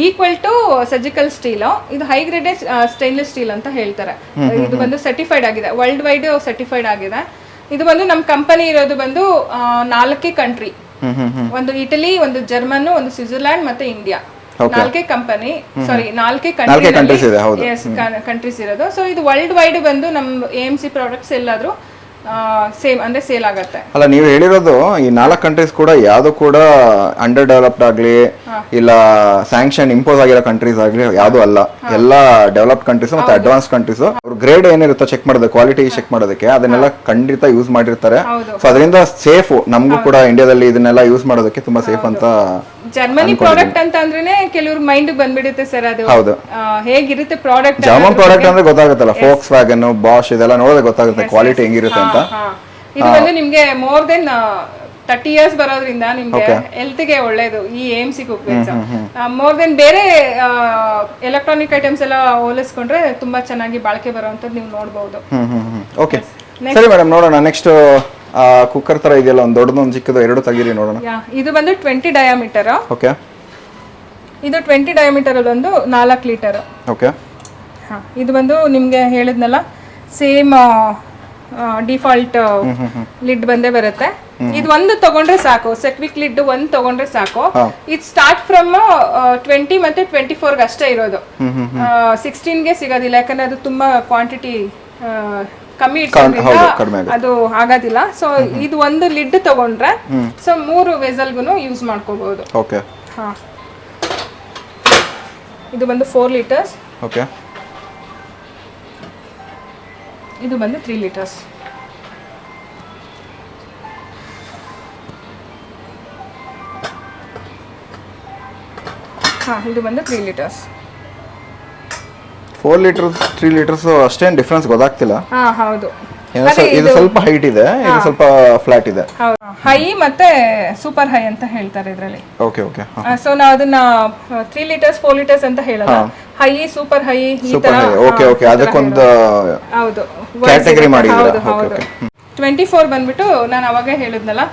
ಈಕ್ವಲ್ ಟು ಸರ್ಜಿಕಲ್ ಸ್ಟೀಲ್, ಇದು ಹೈ ಗ್ರೇಡೆಡ್ ಸ್ಟೈನ್ಲೆಸ್ ಸ್ಟೀಲ್ ಅಂತ ಹೇಳ್ತಾರೆ. ಇದು ಬಂದು ಸರ್ಟಿಫೈಡ್ ಆಗಿದೆ, ವರ್ಲ್ಡ್ ವೈಡ್ ಸರ್ಟಿಫೈಡ್ ಆಗಿದೆ. ಇದು ಬಂದು ನಮ್ಮ ಕಂಪನಿ ಇರೋದು ಬಂದು 4 ಕಂಟ್ರಿ, ಒಂದು ಇಟಲಿ, ಒಂದು ಜರ್ಮನ್, ಒಂದು ಸ್ವಿಟ್ಜರ್ಲ್ಯಾಂಡ್ ಮತ್ತೆ ಇಂಡಿಯಾ. 4 ಕಂಪನಿ, ಸಾರಿ 4 ಕಂಟ್ರೀಸ್ ಇರೋದು. ಸೊ ಇದು ವರ್ಲ್ಡ್ ವೈಡ್ ಬಂದು ನಮ್ಮ AMC ಪ್ರಾಡಕ್ಟ್ಸ್ ಎಲ್ಲಾದ್ರೂ ಸೇಮ್ ಅಂದ್ರೆ ಸೇಲ್ ಆಗತ್ತೆ. ಅಲ್ಲ, ನೀವು ಹೇಳಿರೋದು ಈ 4 ಕಂಟ್ರೀಸ್ ಕೂಡ ಯಾವ್ದು ಕೂಡ ಅಂಡರ್ ಡೆವಲಪ್ಡ್ ಆಗ್ಲಿ ಇಲ್ಲ ಸ್ಯಾಂಕ್ಷನ್ ಇಂಪೋಸ್ ಆಗಿರೋ ಕಂಟ್ರೀಸ್ ಆಗ್ಲಿ ಯಾವ್ದು ಅಲ್ಲ, ಎಲ್ಲ ಡೆವಲಪ್ಡ್ ಕಂಟ್ರೀಸ್ ಮತ್ತೆ ಅಡ್ವಾನ್ಸ್ ಕಂಟ್ರೀಸ್. ಅವ್ರ ಗ್ರೇಡ್ ಏನಿರುತ್ತೋ ಚೆಕ್ ಮಾಡೋದು, ಕ್ವಾಲಿಟಿ ಚೆಕ್ ಮಾಡೋದಕ್ಕೆ ಅದನ್ನೆಲ್ಲ ಖಂಡಿತ ಯೂಸ್ ಮಾಡಿರ್ತಾರೆ. ಸೊ ಅದರಿಂದ ಸೇಫ್, ನಮಗೂ ಕೂಡ ಇಂಡಿಯಾದಲ್ಲಿ ಇದನ್ನೆಲ್ಲ ಯೂಸ್ ಮಾಡೋದಕ್ಕೆ ತುಂಬಾ ಸೇಫ್ ಅಂತ. ಜರ್ಮನಿ ಪ್ರಾಡಕ್ಟ್ ಅಂತ ಅಂದ್ರೆ ಕೆಲವ್ರ ಮೈಂಡ್ ಬಂದ್ಬಿಡುತ್ತೆ ಸರ್, ಅದು ಹೇಗಿರುತ್ತೆ ಪ್ರಾಡಕ್ಟ್. ಜರ್ಮನ್ ಪ್ರಾಡಕ್ಟ್ ಅಂದ್ರೆ ಗೊತ್ತಾಗುತ್ತಲ್ಲ, ಫೋಕ್ಸ್ ವ್ಯಾಗನ್, ಬಾಷ್ ಇದೆಲ್ಲ ನೋಡಿದ್ರೆ ಗೊತ್ತಾಗುತ್ತೆ ಕ್ವಾಲಿಟಿ ಹೆಂಗಿರುತ್ತೆ ಅಂತ. ಇದು ಬಂದು ನಿಮ್ಗೆ ಮೋರ್ ದೆನ್ 30 years ಬರೋದ್ರಿಂದ ನಿಮ್ಗೆ ಹೆಲ್ತ್ ಗೆ ಒಳ್ಳೇದು ಈ AMC ಕುಕ್ವೇರ್ಸ್. ಮೋರ್ ದೆನ್ ಬೇರೆ ಎಲೆಕ್ಟ್ರಾನಿಕ್ ಐಟಮ್ಸ್ ಎಲ್ಲ ಹೋಲಿಸ್ಕೊಂಡ್ರೆ ತುಂಬಾ ಚೆನ್ನಾಗಿ ಬಾಳಿಕೆ ಬರುವಂತದ್ದು ನೀವು ನೋಡಬಹುದು. ಓಕೆ, ಸರಿ ಮೇಡಮ್, ನೋಡೋಣ ನೆಕ್ಸ್ಟ್. ಕುಕ್ಕರ್ ತರ ಇದೆಯಲ್ಲ, ಒಂದು ದೊಡ್ಡದೊಂದು ಚಿಕ್ಕದು, ಎರಡು ತೆಗೀರಿ ನೋಡೋಣ. ಇದು ಬಂದು 20 ಡಯಾಮೀಟರ್. ಓಕೆ. ಇದು 20 ಡಯಾಮೀಟರ್ ಅಲ್ಲಿ ಒಂದು 4 ಲೀಟರ್. ಓಕೆ. ಇದು ಬಂದು ನಿಮ್ಗೆ ಹೇಳಿದ್ನಲ್ಲ, ಸೇಮ್ ಡಿಫಾಲ್ಟ್ ಲಿಡ್ ಬಂದೇ ಬರುತ್ತೆ. ಇದು ಒಂದು ತಗೊಂಡ್ರೆ ಸಾಕು, ಸೆಕ್ವಿಕ್ ಲಿಡ್ ಒಂದು ತಗೊಂಡ್ರೆ ಸಾಕು. ಇದು ಸ್ಟಾರ್ಟ್ ಫ್ರಮ್ 20 ಮತ್ತೆ 24 ಅಷ್ಟೇ ಇರೋದು. 16ಗೆ ಸಿಗೋದಿಲ್ಲ, ಯಾಕಂದ್ರೆ ಅದು ತುಂಬಾ ಕ್ವಾಂಟಿಟಿ ಕಮ್ಮಿ ಇಟ್ಕೊಂಡ್ರಿಂದ ಅದು ಆಗೋದಿಲ್ಲ. ಸೊ ಇದು ಒಂದು ಲಿಡ್ ತಗೊಂಡ್ರೆ ಸೊ 3 ವೆಸಲ್ಗೂ ಯೂಸ್ ಮಾಡ್ಕೋಬಹುದು. ಓಕೆ. ಇದು ಬಂದು 4 ಲೀಟರ್ಸ್. ಓಕೆ. ಇದು ಬಂದು 3 ಲೀಟರ್ಸ್. ಇದು ಬಂದು 3 ಲೀಟರ್ಸ್. 4 ಲೀಟರ್ಸ್ 3 ಲೀಟರ್ಸ್ ಅಷ್ಟೇನು ಡಿಫರೆನ್ಸ್ ಗೊತ್ತಾಗ್ತಿಲ್ಲ. ಹೌದು, ಇದು ಸ್ವಲ್ಪ ಹೈಟ್ ಇದೆ, ಇದು ಸ್ವಲ್ಪ ಫ್ಲಾಟ್ ಇದೆ. ಹೈ ಮತ್ತೆ ಸೂಪರ್ ಹೈ ಅಂತ ಹೇಳ್ತಾರೆ ಇದರಲ್ಲಿ. Okay okay. ಸೊ ನಾವು ಅದನ್ನ 3 ಲೀಟರ್ಸ್ 4 ಲೀಟರ್ಸ್ ಅಂತ ಹೇಳಲ್ಲ, ಹೈ ಸೂಪರ್ ಹೈ ಈ ತರ. ಓಕೆ ಓಕೆ, ಅದಕ್ಕೊಂದು ಹೌದು ಕ್ಯಾಟಗರಿ ಮಾಡಿದ್ದೀರಾ. Okay okay. 24 ಬಂದ್ಬಿಟ್ಟು ನಾನು ಅವಾಗ ಹೇಳಿದ್ನಲ್ಲ,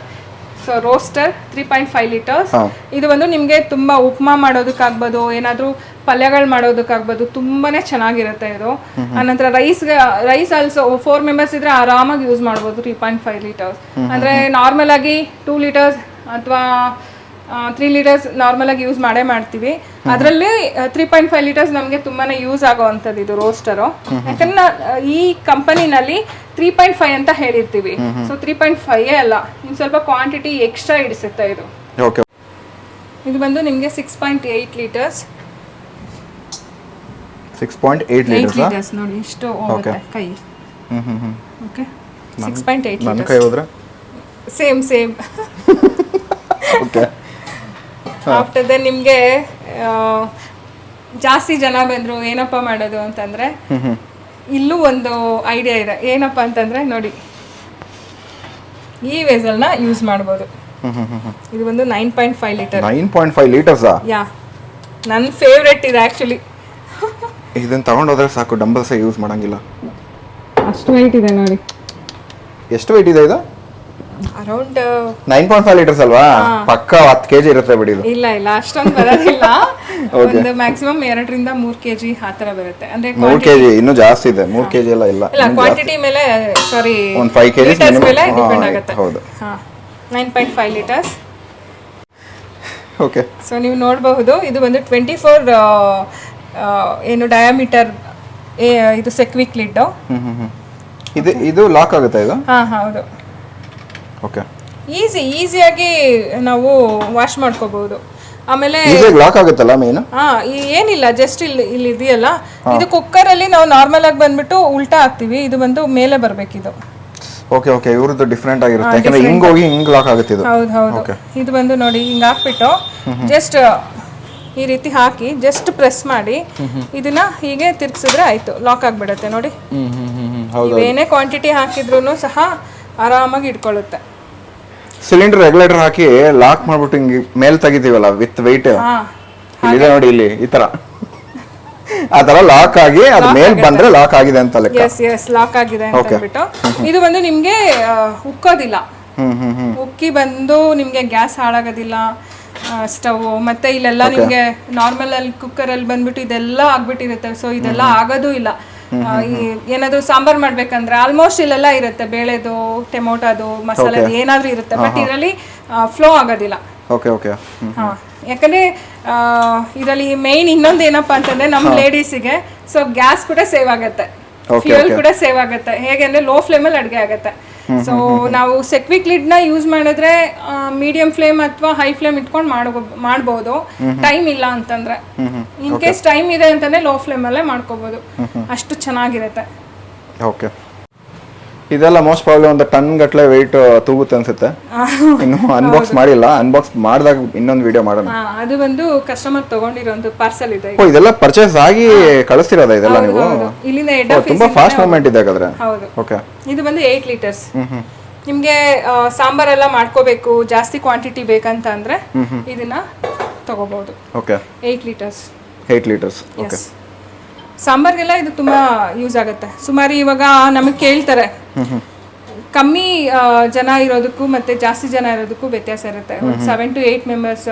ಸೊ ರೋಸ್ಟರ್ 3.5 ಲೀಟರ್ಸ್. ಇದು ಬಂದು ನಿಮಗೆ ತುಂಬಾ ಉಪ್ಮಾ ಮಾಡೋದಕ್ಕಾಗ್ಬೋದು, ಏನಾದರೂ ಪಲ್ಯಗಳು ಮಾಡೋದಕ್ಕಾಗ್ಬೋದು, ತುಂಬಾನೇ ಚೆನ್ನಾಗಿರುತ್ತೆ ಇದು. ಆನಂತರ ರೈಸ್ ಆಲ್ಸೋ 4 ಮೆಂಬರ್ಸ್ ಇದ್ರೆ ಆರಾಮಾಗಿ ಯೂಸ್ ಮಾಡ್ಬೋದು. 3.5 ಲೀಟರ್ಸ್ ಅಂದ್ರೆ ನಾರ್ಮಲ್ ಆಗಿ 2 ಲೀಟರ್ಸ್ ಅಥವಾ 3 ಲೀಟರ್ಸ್ ನಾರ್ಮಲ್ ಆಗಿ ಯೂಸ್ ಮಾಡ್ತೀವಿ. ಅದರಲ್ಲಿ 3.5 ಲೀಟರ್ಸ್ ನಮಗೆ ತುಂಬಾನೇ ಯೂಸ್ ಆಗೋವಂಥದ್ದು ಇದು ರೋಸ್ಟರು. ಯಾಕಂದ್ರೆ ಈ ಕಂಪನಿನಲ್ಲಿ 3.5 ಅಂತ ಹೇಳಿರ್ತೀವಿ. ಸೊ 3.5 ಅಲ್ಲ, ಇನ್ನು ಸ್ವಲ್ಪ ಕ್ವಾಂಟಿಟಿ ಎಕ್ಸ್ಟ್ರಾ ಇಡಿಸುತ್ತೆ ಇದು. ಓಕೆ. ಇದು ಬಂದು ನಿಮಗೆ 6.8 ಲೀಟರ್ಸ್. 6.8 ಲೀಟರ್ಸ್ ನೋಡಿ, ಇಷ್ಟು ಹೋಗುತ್ತೆ ಕೈ. ಓಕೆ. 6.8 ನನ್ನ ಕೈ ಹೋದ್ರೆ ಸೇಮ್. ಓಕೆ. ಆಫ್ಟರ್ ದೆನ್ ನಿಮಗೆ ಜಾಸ್ತಿ ಜನ ಬಂದ್ರು ಏನಪ್ಪ ಮಾಡೋದು ಅಂತಂದ್ರೆ ಇಲ್ಲೂ ಒಂದು ಐಡಿಯಾ ಇದೆ. ಏನಪ್ಪ ಅಂತಂದ್ರೆ ನೋಡಿ, ಈ ವೆಸಲ್ನ ಯೂಸ್ ಮಾಡ್ಬೋದು. ಇದು ಒಂದು 9.5 ಲೀಟರ್. 9.5 ಲೀಟರ್ಸ್ ಯಾ, ನನ್ನ ಫೇವ್ರೆಟ್ ಇದೆ ಆಕ್ಚುಲಿ. ಇದನ್ನ ತಗೊಂಡೋದ್ರೆ ಸಾಕು, ಡಂಬಲ್ಸ್ ಯೂಸ್ ಮಾಡಂಗಿಲ್ಲ. ಅಷ್ಟು ವೆಯ್ಟ್ ಇದೆ ನೋಡಿ. ಎಷ್ಟು ವೆಯ್ಟ್ ಇದೆ ಇದು? ಅರೌಂಡ್ 9.5 ಲೀಟರ್ಸ್ ಅಲ್ವಾ? ಪಕ್ಕ 10 kg ಇರುತ್ತೆ ಬಿಡಿ ಇದು. ಇಲ್ಲ ಅಷ್ಟೊಂದು ಬರೋದಿಲ್ಲ. ಒಂದು ಮ್ಯಾಕ್ಸಿಮಮ್ 2 ರಿಂದ 3 kg ಆ ತರ ಬರುತ್ತೆ. ಅಂದ್ರೆ 3 kg ಇನ್ನೂ ಜಾಸ್ತಿ ಇದೆ. 3 kg ಎಲ್ಲ ಇಲ್ಲ, ಕ್ವಾಂಟಿಟಿ ಮೇಲೆ, ಸಾರಿ ಒಂದು 5 kg ಮೇಲೆ ಡಿಪೆಂಡ್ ಆಗುತ್ತೆ. ಹೌದು. 9.5 ಲೀಟರ್ಸ್. ಓಕೆ. ಸೊ ನೀವು ನೋಡಬಹುದು, ಇದು ಬಂದು 24 ಏನು ಡಯಾಮೀಟರ್ ಇದು ಸೆಕ್ವಿಕ್ ಲಿಡ್. ಇದು ಲಾಕ್ ಆಗುತ್ತೆ ಇದು? ಹೌದು. ಓಕೆ. ಈಸಿಯಾಗಿ ನಾವು ವಾಶ್ ಮಾಡ್ಕೋಬಹುದು. ಆಮೇಲೆ ಲಾಕ್ ಆಗುತ್ತಲ್ಲ ಮೇನ್? ಏನಿಲ್ಲ, ಜಸ್ಟ್ ಇಲ್ಲಿ ಇದೆಯಲ್ಲ, ಇದು ಕುಕ್ಕರ್ ಅಲ್ಲಿ ನಾವು ನಾರ್ಮಲ್ ಆಗಿ ಬಂದ್ಬಿಟ್ಟು ಉಲ್ಟಾ ಹಾಕ್ತಿವಿ, ಇದು ಬಂದು ಮೇಲೆ ಬರ್ಬೇಕಿದು. ಓಕೆ ಓಕೆ, ಇವ್ರದ್ದು ಡಿಫರೆಂಟ್ ಆಗಿರುತ್ತೆ ಯಾಕಂದ್ರೆ ಹಿಂಗ್ ಹೋಗಿ ಹಿಂಗ್ ಲಾಕ್ ಆಗುತ್ತೆ ಇದು. ಹೌದು. ಇದು ಬಂದು ನೋಡಿ ಹಿಂಗ್ ಹಾಕ್ಬಿಟ್ಟು ಜಸ್ಟ್ ಈ ರೀತಿ ಹಾಕಿ ಜಸ್ಟ್ ಪ್ರೆಸ್ ಮಾಡಿ ಇದನ್ನ ಹೀಗೆ ತಿರ್ಗಿಸಿದ್ರೆ ಆಯ್ತು, ಲಾಕ್ ಆಗ್ಬಿಡುತ್ತೆ ನೋಡಿ. ಏನೇ ಕ್ವಾಂಟಿಟಿ ಹಾಕಿದ್ರು ಸಹ ಆರಾಮಾಗಿ ಇಟ್ಕೊಳ್ಳುತ್ತೆ. ಸಿಲಿಂಡರ್ ರೆಗ್ಯುಲೇಟರ್ ಹಾಕಿ ಲಾಕ್ ಮಾಡ್ಬಿಟ್ಟು ಹಿಂಗೆ ಮೇಲ್ ತೆಗಿತೀವಲ್ಲ ವಿತ್ ವೆಯ್ಟ್, ಇಲ್ಲಿದೆ ನೋಡಿ ಇಲ್ಲಿ ಈ ತರ, ಆ ತರ ಲಾಕ್ ಆಗಿ ಅದು ಮೇಲ್ ಬಂದ್ರೆ ಲಾಕ್ ಆಗಿದೆ ಅಂತ ಲೆಕ್ಕ. ಎಸ್ ಲಾಕ್ ಆಗಿದೆ ಅಂತ ಹೇಳ್ಬಿಟ್ಟು ಇದು ಬಂದು ನಿಮ್ಗೆ ಉಕ್ಕೋದಿಲ್ಲ, ಉಕ್ಕಿ ಬಂದು ನಿಮ್ಗೆ ಗ್ಯಾಸ್ ಹಾಳಾಗೋದಿಲ್ಲ, ಸ್ಟವ್. ಮತ್ತೆ ಇಲ್ಲೆಲ್ಲ ನಿಮ್ಗೆ ನಾರ್ಮಲ್ ಅಲ್ಲಿ ಕುಕ್ಕರ್ ಅಲ್ಲಿ ಬಂದ್ಬಿಟ್ಟು ಇದೆಲ್ಲ ಆಗ್ಬಿಟ್ಟಿರುತ್ತೆ, ಸೊ ಇದೆಲ್ಲ ಆಗೋದು ಇಲ್ಲ. ಏನಾದ್ರು ಸಾಂಬಾರ್ ಮಾಡ್ಬೇಕಂದ್ರೆ ಆಲ್ಮೋಸ್ಟ್ ಇಲ್ಲೆಲ್ಲ ಇರುತ್ತೆ, ಬೇಳೆದು, ಟೊಮೊಟೊದು, ಮಸಾಲೆ ಏನಾದ್ರೂ ಇರುತ್ತೆ, ಬಟ್ ಇದರಲ್ಲಿ ಫ್ಲೋ ಆಗೋದಿಲ್ಲ. ಯಾಕಂದ್ರೆ ಇದರಲ್ಲಿ ಮೇನ್ ಇನ್ನೊಂದು ಏನಪ್ಪಾ ಅಂತಂದ್ರೆ ನಮ್ ಲೇಡೀಸಿಗೆ ಸೊ ಗ್ಯಾಸ್ ಕೂಡ ಸೇವ್ ಆಗತ್ತೆ, ಫ್ಯೂಯಲ್ ಕೂಡ ಸೇವ್ ಆಗುತ್ತೆ. ಹೇಗೆ ಅಂದ್ರೆ ಲೋ ಫ್ಲೇಮಲ್ಲಿ ಅಡುಗೆ ಆಗುತ್ತೆ. ಸೊ ನಾವು ಸೆಕ್ವಿಕ್ ಲಿಡ್ ನ ಯೂಸ್ ಮಾಡಿದ್ರೆ ಮೀಡಿಯಂ ಫ್ಲೇಮ್ ಅಥವಾ ಹೈ ಫ್ಲೇಮ್ ಇಟ್ಕೊಂಡು ಮಾಡ್ಬೋದು. ಟೈಮ್ ಇಲ್ಲ ಅಂತಂದ್ರೆ, ಇನ್ ಕೇಸ್ ಟೈಮ್ ಇದೆ ಅಂತಂದ್ರೆ ಲೋ ಫ್ಲೇಮ್ ಅಲ್ಲೇ ಮಾಡ್ಕೋಬಹುದು, ಅಷ್ಟು ಚೆನ್ನಾಗಿರುತ್ತೆ. ಓಕೆ. ಇದೆಲ್ಲ ಮೋಸ್ಟ್ ಪ್ರಾಬ್ಲಿ ಒಂದು ಟನ್ ಗಟ್ಟಲೆ ವೆಯ್ಟ್ ತೂಗುತ್ತೆ ಅನ್ಸುತ್ತೆ. ಇನ್ನು ಅನ್ಬಾಕ್ಸ್ ಮಾಡಿಲ್ಲ, ಅನ್ಬಾಕ್ಸ್ ಮಾಡಿದಾಗ ಇನ್ನೊಂದು ವಿಡಿಯೋ ಮಾಡೋಣ. ಅದು ಬಂದು ಕಸ್ಟಮರ್ ತಗೊಂಡಿರೋ ಒಂದು ಪಾರ್ಸಲ್ ಇದೆ. ಇದೆಲ್ಲ ಪರ್ಚೇಸ್ ಆಗಿ ಕಳಿಸ್ತಿರೋದಾ ಇದೆಲ್ಲ ನೀವು? ಇಲ್ಲಿಂದ ಹೆಡ್ ಆಫೀಸ್. ತುಂಬಾ ಫಾಸ್ಟ್ ಮೂವ್ಮೆಂಟ್ ಇದೆ ಹಾಗಾದ್ರೆ. ಹೌದು. ಓಕೆ. ಇದು ಬಂದು 8 ಲೀಟರ್ಸ್. ನಿಮ್ಗೆ ಸಾಂಬಾರ್ ಎಲ್ಲ ಮಾಡ್ಕೋಬೇಕು, ಜಾಸ್ತಿ ಕ್ವಾಂಟಿಟಿ ಬೇಕಂತ ಅಂದ್ರೆ ಇದನ್ನ ತಗೋಬಹುದು. ಓಕೆ. 8 ಲೀಟರ್ಸ್. 8 ಲೀಟರ್ಸ್. ಓಕೆ. ಸಾಂಬಾರ್ಗೆಲ್ಲ ಇದು ತುಂಬಾ ಯೂಸ್ ಆಗುತ್ತೆ. ಸುಮಾರು ಇವಾಗ ನಮಗೆ ಕೇಳ್ತಾರೆ, ಕಮ್ಮಿ ಜನ ಇರೋದಕ್ಕೂ ಮತ್ತೆ ಜಾಸ್ತಿ ಜನ ಇರೋದಕ್ಕೂ ವ್ಯತ್ಯಾಸ ಇರುತ್ತೆ. 7 to 8 ಮೆಂಬರ್ಸ್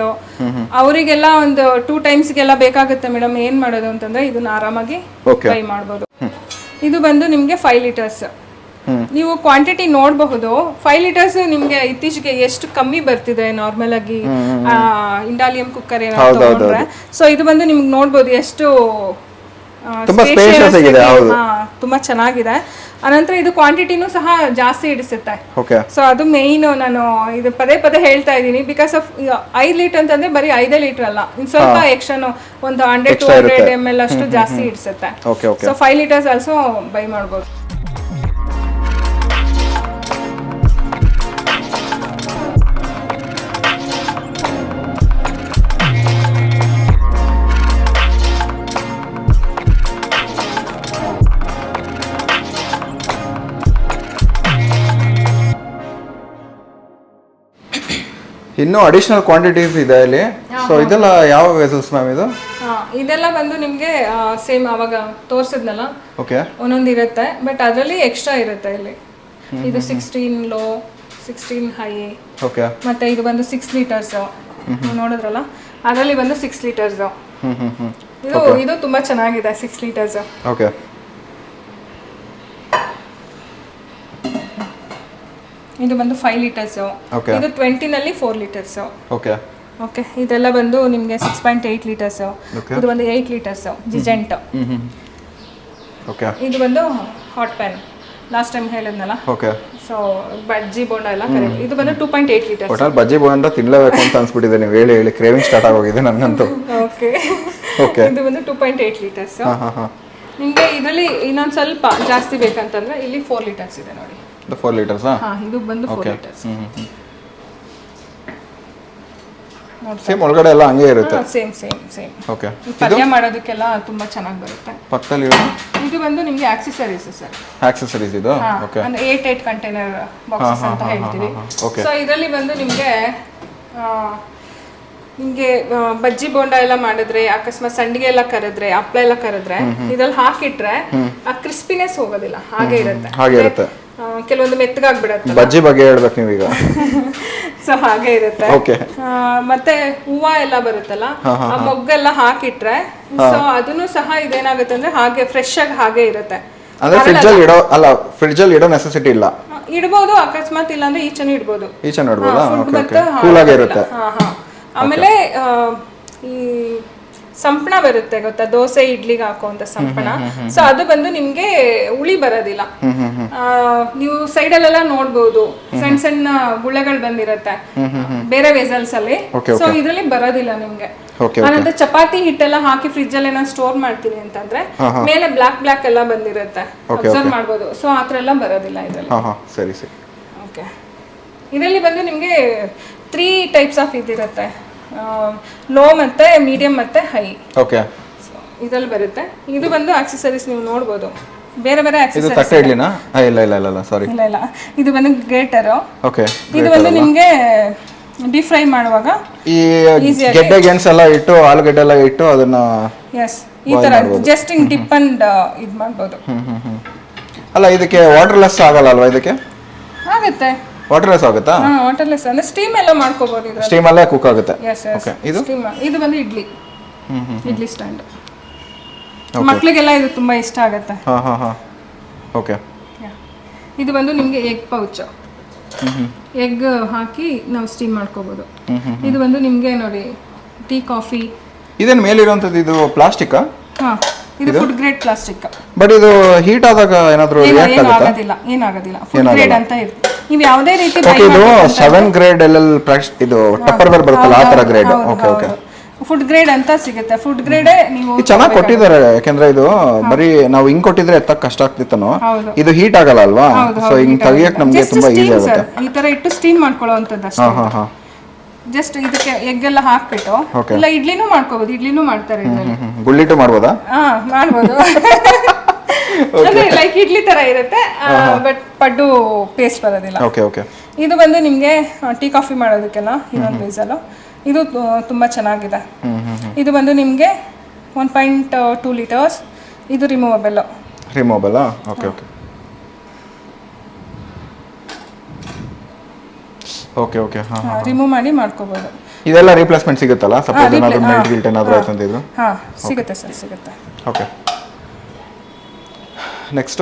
ಅವರಿಗೆಲ್ಲ ಒಂದು 2 ಟೈಮ್ಸ್ಗೆಲ್ಲ ಬೇಕಾಗುತ್ತೆ ಮೇಡಮ್, ಏನ್ ಮಾಡೋದು ಅಂತಂದ್ರೆ ಇದನ್ನ ಆರಾಮಾಗಿ ಫ್ರೈ ಮಾಡ್ಬೋದು. ಇದು ಬಂದು ನಿಮ್ಗೆ 5 ಲೀಟರ್ಸ್. ನೀವು ಕ್ವಾಂಟಿಟಿ ನೋಡಬಹುದು. 5 ಲೀಟರ್ಸ್ ನಿಮ್ಗೆ ಇತ್ತೀಚೆಗೆ ಎಷ್ಟು ಕಮ್ಮಿ ಬರ್ತಿದೆ ನಾರ್ಮಲ್ ಆಗಿ ಇಂಡಾಲಿಯಂ ಕುಕ್ಕರ್ ಏನಾದ್ರು ತಗೊಂಡ್ರೆ. ಸೊ ಇದು ಬಂದು ನಿಮ್ಗೆ ನೋಡ್ಬೋದು ಎಷ್ಟು ತುಂಬಾ ಚೆನ್ನಾಗಿದೆ. ಅನಂತರ ಇದು ಕ್ವಾಂಟಿಟಿನೂ ಸಹ ಜಾಸ್ತಿ ಹಿಡಿಸುತ್ತೆ. ಸೊ ಅದು ಮೇನ್ ನಾನು ಇದು ಪದೇ ಹೇಳ್ತಾ ಇದ್ದೀನಿ. ಬಿಕಾಸ್ ಆಫ್ 5 ಲೀಟರ್ ಅಂತಂದ್ರೆ ಬರೀ 5 ಲೀಟರ್ ಅಲ್ಲ, ಇನ್ ಸ್ವಲ್ಪ ಎಕ್ಸ್ಟ್ರಾ ಒಂದು 100-200 ml ಅಷ್ಟು ಜಾಸ್ತಿ ಹಿಡಿಸುತ್ತೆ. ಸೊ 5 ಲೀಟರ್ಸ್ ಆಲ್ಸೋ ಬೈ ಮಾಡ್ಬೋದು. ಇನ್ನೂ ಅಡಿಷನಲ್ ಕ್ವಾಂಟಿಟೀಸ್ ಇದೆ ಇಲ್ಲಿ. ಸೊ ಇದೆಲ್ಲ ಯಾವ ವೆಸಲ್ಸ್ ಮ್ಯಾಮ್ ಇದು? ಇದೆಲ್ಲ ಬಂದು ನಿಮ್ಗೆ ಸೇಮ್ ಅವಾಗ ತೋರಿಸಿದ್ನಲ್ಲ, ಓಕೆ, ಒಂದೊಂದು ಇರುತ್ತೆ, ಬಟ್ ಅದರಲ್ಲಿ ಎಕ್ಸ್ಟ್ರಾ ಇರುತ್ತೆ. ಇಲ್ಲಿ ಇದು 16 ಲೋ, 16 ಹೈ. ಓಕೆ. ಮತ್ತೆ ಇದು ಬಂದು 6 ಲೀಟರ್ಸ್ ನೋಡಿದ್ರಲ್ಲ, ಅದರಲ್ಲಿ ಬಂದು 6 ಲೀಟರ್ಸ್. ಇದು ತುಂಬಾ ಚೆನ್ನಾಗಿದೆ 6 ಲೀಟರ್ಸ್. ಓಕೆ. ಇದು ಬಂದು 5 ಲೀಟರ್ಸ್. ಇದು 20 ನಲ್ಲಿ 4 ಲೀಟರ್ಸ್. ಓಕೆ. ಓಕೆ. ಇದೆಲ್ಲ ಬಂದು ನಿಮಗೆ 6.8 ಲೀಟರ್ಸ್. ಇದು ಬಂದು 8 ಲೀಟರ್ಸ್ ಜಿಜೆಂಟ್. ಓಕೆ. ಇದು ಬಂದು ಹಾಟ್ ಪ್ಯಾನ್, ಲಾಸ್ಟ್ ಟೈಮ್ ಹೇಳಿದ್ನಲ್ಲ. ಓಕೆ. ಸೊ ಬಜ್ಜಿ ಬೋಂಡ ಎಲ್ಲ ಕರೆಕ್ಟ್. ಇದು ಬಂದು 2.8 ಲೀಟರ್ಸ್. ಒಟ್ನಲ್ಲಿ ಬಜ್ಜಿ ಬೋಂಡ ತಿನ್ನಲೇಬೇಕು ಅಂತ ಅನ್ಸ್ಬಿಟ್ಟಿದೆ, ನೀವು ಹೇಳಿ ಕ್ರೇವಿಂಗ್ ಸ್ಟಾರ್ಟ್ ಆಗೋಗಿದೆ ನನಗಂತೂ. ಓಕೆ. ಓಕೆ. ಇದು ಬಂದು 2.8 ಲೀಟರ್ಸ್. ನಿಮಗೆ ಇದರಲ್ಲಿ ಇನ್ನೊಂದು ಸ್ವಲ್ಪ ಜಾಸ್ತಿ ಬೇಕಂತಂದ್ರೆ ಇಲ್ಲಿ 4 ಲೀಟರ್ಸ್ ಇದೆ ನೋಡಿ. 4 ಲೀಟರ್ಸ್. ಇದು ಬಂದು 4 ಲೀಟರ್ಸ್. ಸೇಮ್ ಒಳಗಡೆ ಎಲ್ಲ ಹಂಗೆ ಇರುತ್ತೆ. ಸೇಮ್. ಓಕೆ. ಪಲ್ಯ ಮಾಡೋದಕ್ಕೆಲ್ಲ ತುಂಬಾ ಚೆನ್ನಾಗಿ ಬರುತ್ತೆ. ಪಕ್ಕದಲ್ಲಿ ಇದು ಬಂದು ನಿಮಗೆ ಆಕ್ಸೆಸರೀಸ್ ಸರ್. ಆಕ್ಸೆಸರೀಸ್ ಇದು. ಓಕೆ. ಅಂದ್ರೆ 8 ಕಂಟೈನರ್ ಬಾಕ್ಸಸ್ ಅಂತ ಹೇಳ್ತೀವಿ. ಸೊ ಇದರಲ್ಲಿ ಬಂದು ನಿಮಗೆ ಬಜ್ಜಿ ಬೋಂಡ ಎಲ್ಲ ಮಾಡಿದ್ರೆ, ಅಕಸ್ಮಾತ್ ಸಂಡಿಗೆ ಎಲ್ಲ ಕರೆದ್ರೆ, ಹಪ್ಪಳ ಎಲ್ಲ ಕರೆದ್ರೆ ಇದ್ರಲ್ಲಿ ಹಾಕಿಟ್ರೆ ಆ ಕ್ರಿಸ್ಪಿನೆಸ್ ಹೋಗೋದಿಲ್ಲ, ಹಾಗೆ ಇರುತ್ತೆ. ಕೆಲವೊಂದು ಮೆತ್ತಗಾಗ್ಬಿಡತ್ತೆ. ಬಜ್ಜಿ ಬಗ್ಗೆ ಹೇಳ್ಬೇಕು ನೀವೀಗ. ಸೊ ಹಾಗೆ ಇರುತ್ತೆ. ಮತ್ತೆ ಹೂವ ಎಲ್ಲ ಬರುತ್ತಲ್ಲ, ಆ ಮೊಗ್ಗೆಲ್ಲ ಹಾಕಿಟ್ರೆ ಸೊ ಅದನ್ನು ಸಹ ಇದೇನಾಗುತ್ತೆ ಅಂದ್ರೆ ಹಾಗೆ ಫ್ರೆಶ್ ಆಗಿ ಹಾಗೆ ಇರುತ್ತೆ. ಅಂದ್ರೆ ಫ್ರಿಡ್ಜ್ ಅಲ್ಲಿ ಇಡೋ ನೆಸೆಸಿಟಿ ಇಲ್ಲ. ಇಡಬಹುದು, ಅಕಸ್ಮಾತ್ ಇಲ್ಲ ಅಂದ್ರೆ ಈಚೆನೂ ಇಡಬಹುದು. ಕೂಲ್ ಆಗಿ ಇರುತ್ತೆ. ಆಮೇಲೆ ಈ ಸಂಪಣ ಬರುತ್ತೆ ಗೊತ್ತಾ, ದೋಸೆ ಇಡ್ಲಿಗೆ ಹಾಕುವಂತ ಸಂಪಣ. ಸೊ ಅದು ಬಂದು ನಿಮ್ಗೆ ಹುಳಿ ಬರೋದಿಲ್ಲ. ನೀವು ಸೈಡಲ್ಲೆಲ್ಲ ನೋಡ್ಬೋದು ಸಣ್ಣ ಸಣ್ಣ ಗುಳ್ಳೆಗಳು ಬಂದಿರತ್ತೆ ಬೇರೆ ವೆಸಲ್ಸ್ ಅಲ್ಲಿ. ಸೊ ಇದ್ರಲ್ಲಿ ಬರೋದಿಲ್ಲ ನಿಮ್ಗೆ. ಆನಂತರ ಚಪಾತಿ ಹಿಟ್ಟೆಲ್ಲ ಹಾಕಿ ಫ್ರಿಜ್ ಅಲ್ಲಿ ನಾನು ಸ್ಟೋರ್ ಮಾಡ್ತೀನಿ ಅಂತಂದ್ರೆ ಮೇಲೆ ಬ್ಲಾಕ್ ಎಲ್ಲ ಬಂದಿರುತ್ತೆ, ಅಬ್ಸರ್ವ್ ಮಾಡ್ಬೋದು. ಸೊ ಆತರ ಎಲ್ಲ ಬರೋದಿಲ್ಲ ಇದ್ರಲ್ಲಿ. ಸರಿ ಸರಿ. ಓಕೆ, ಇದರಲ್ಲಿ ಬಂದು ನಿಮ್ಗೆ 3 ಟೈಪ್ಸ್ ಆಫ್ ಇದಿರುತ್ತೆ, ಲೋ ಮತ್ತೆ ಮೀಡಿಯಂ ಮತ್ತೆ ಹೈ. ಓಕೆ, ಇದ್ರಲ್ಲಿ ಬರುತ್ತೆ. ಇದು ಬಂದು ಆಕ್ಸೆಸರೀಸ್ ನೀವು ನೋಡ್ಬೋದು, ಬೇರೆ ಬೇರೆ ಇದು ಆಕ್ಸೆಸರೀಸ್. ತಟ್ಟೆ ಇಡ್ಲಿನಾ? ಇಲ್ಲ ಸಾರಿ. ಇಲ್ಲ, ಇದು ಬಂದು ಗ್ರೇಟರ್. ಓಕೆ, ಇದು ಬಂದು ನಿಮ್ಗೆ ಡೀಪ್ ಫ್ರೈ ಮಾಡುವಾಗ ಈ ಗೆಡ್ಡೆ ಗೆಣಸು ಎಲ್ಲ ಇಟ್ಟು ಆಲೂಗಡ್ಡೆ ಎಲ್ಲ ಇಟ್ಟು ಅದನ್ನ ಈ ತರ ಜಸ್ಟ್ ಹಿಂಗ್ ಡಿಪ್ ಅಂಡ್ ಇದು ಮಾಡ್ಬೋದು. ಅಲ್ಲ, ಇದಕ್ಕೆ ವಾಟರ್ಲೆಸ್ ಆಗಲ್ಲ ಅಲ್ವಾ? ಇದಕ್ಕೆ ಆಗುತ್ತೆ, ವಾಟರ್ಲೆಸ್ ಆಗುತ್ತಾ? ವಾಟರ್ಲೆಸ್ ಅಂದ್ರೆ ಸ್ಟೀಮ್ ಎಲ್ಲ ಮಾಡ್ಕೋಬಹುದು. ಇದ್ರಲ್ಲಿ ಸ್ಟೀಮ್ ಅಲ್ಲೇ ಕುಕ್ ಆಗುತ್ತೆ. ಓಕೆ, ಇದು ಬಂದು ಇಡ್ಲಿ ಸ್ಟ್ಯಾಂಡ್. ಮಕ್ಕಳಿಗೆಲ್ಲ ಇದು ತುಂಬಾ ಇಷ್ಟ ಆಗುತ್ತೆ. ಓಕೆ, ಇದು ಬಂದು ನಿಮ್ಗೆ ಎಗ್ ಪೌಚ್. ಎಗ್ ಹಾಕಿ ನಾವು ಸ್ಟೀಮ್ ಮಾಡ್ಕೋಬಹುದು. ಇದು ಬಂದು ನಿಮ್ಗೆ ನೋಡಿ ಟೀ ಕಾಫಿ. ಇದೇನು ಮೇಲಿರುವಂತದ್ದು ಇದು ಪ್ಲಾಸ್ಟಿಕ್ಕಾ? ಇದು ಫುಡ್ ಗ್ರೇಡ್ ಪ್ಲಾಸ್ಟಿಕ್. ಬಟ್ ಇದು ಹೀಟ್ ಆದಾಗ ಏನಾದರೂ ರಿಯಾಕ್ಟ್ ಆಗುತ್ತಾ? ಏನಾಗೋದಿಲ್ಲ. ಫುಡ್ ಗ್ರೇಡ್ ಅಂತ ಇರುತ್ತೆ. ನೀವು ಯಾವುದೇ ರೀತಿ ಓಕೆ, ಇದು 7 ಗ್ರೇಡ್ LL ಇದು ಟಪ್ಪರ್ವೇರ್ ಬರುತ್ತಲ್ಲ ಆ ತರ ಗ್ರೇಡ್. ಓಕೆ, ಫುಡ್ ಗ್ರೇಡ್ ಅಂತ ಸಿಗುತ್ತೆ. ಫುಡ್ ಗ್ರೇಡ್ ನೀವು ಚೆನ್ನಾಗಿ ಕೊಟ್ಟಿದ್ದಾರೆ, ಯಾಕಂದ್ರೆ ಇದು ಬರೀ ನಾವು ಹಿಂಗ್ ಕೊಟ್ಟಿದ್ರೆ ಎತ್ತಕ್ಕೆ ಕಷ್ಟ ಆಗ್ತಿತ್ತನೋ. ಇದು ಹೀಟ್ ಆಗಲ್ಲ ಅಲ್ವಾ? ಸೊ ಹಿಂಗ್ ತೆಗಿಯಕ್ಕೆ ನಮಗೆ ತುಂಬಾ ಈಜಿ ಆಗುತ್ತೆ. ಈ ತರ ಇಟ್ಟು ಸ್ಟೀಮ್ ಮಾಡ್ಕೊಳ್ಳೋವಂಥದ್ದು ಅಷ್ಟೇ. ಜಸ್ಟ್ ಇದಕ್ಕೆ ಎಗ್ ಎಲ್ಲ ಹಾಕ್ಬಿಟ್ಟು, ಇಲ್ಲ ಇಡ್ಲಿನೂ ಮಾಡ್ಕೋಬಹುದು. ಇಡ್ಲಿನೂ ಮಾಡ್ತಾರೆ ಇದರಲ್ಲಿ. ಗುಳ್ಳಿಟ್ಟು ಮಾಡ್ಬೋದಾ? ಮಾಡ್ಬೋದು. ಅಂದ್ರೆ ಲೈಕ್ ಇಡ್ಲಿ ತರ ಇರುತ್ತೆ, ಬಟ್ ಪಡ್ಡು ಪೇಸ್ಟ್ ಬರೋದಿಲ್ಲ. ಓಕೆ. ಇದು ಬಂದು ನಿಮ್ಗೆ ಟೀ ಕಾಫಿ ಮಾಡೋದಕ್ಕೆಲ್ಲ ಇನ್ನೊಂದು ವೇಸಲ್. ಇದು ತುಂಬಾ ಚೆನ್ನಾಗಿದೆ. ಇದು ಬಂದು ನಿಮ್ಗೆ 1.2 ಲೀಟರ್ಸ್. ಇದು ರಿಮೂವಬಲ್. ಓಕೆ. ರಿಮೂವ್ ಮಾಡಿ ಮಾಡ್ಕೋಬಹುದು. ಇದೆಲ್ಲ ರಿಪ್ಲೇಸ್ಮೆಂಟ್ ಸಿಗುತ್ತಲ್ಲ? ಸಪೋಸ್ ಏನಾದರೂ ಮೆಲ್ಟ್ ಗಿಲ್ಟ್ ಏನಾದರೂ ಆಯ್ತು ಅಂತ ಇದ್ರು? ಸಿಗುತ್ತೆ ಸರ್, ಸಿಗುತ್ತೆ. ಓಕೆ, ನೆಕ್ಸ್ಟ್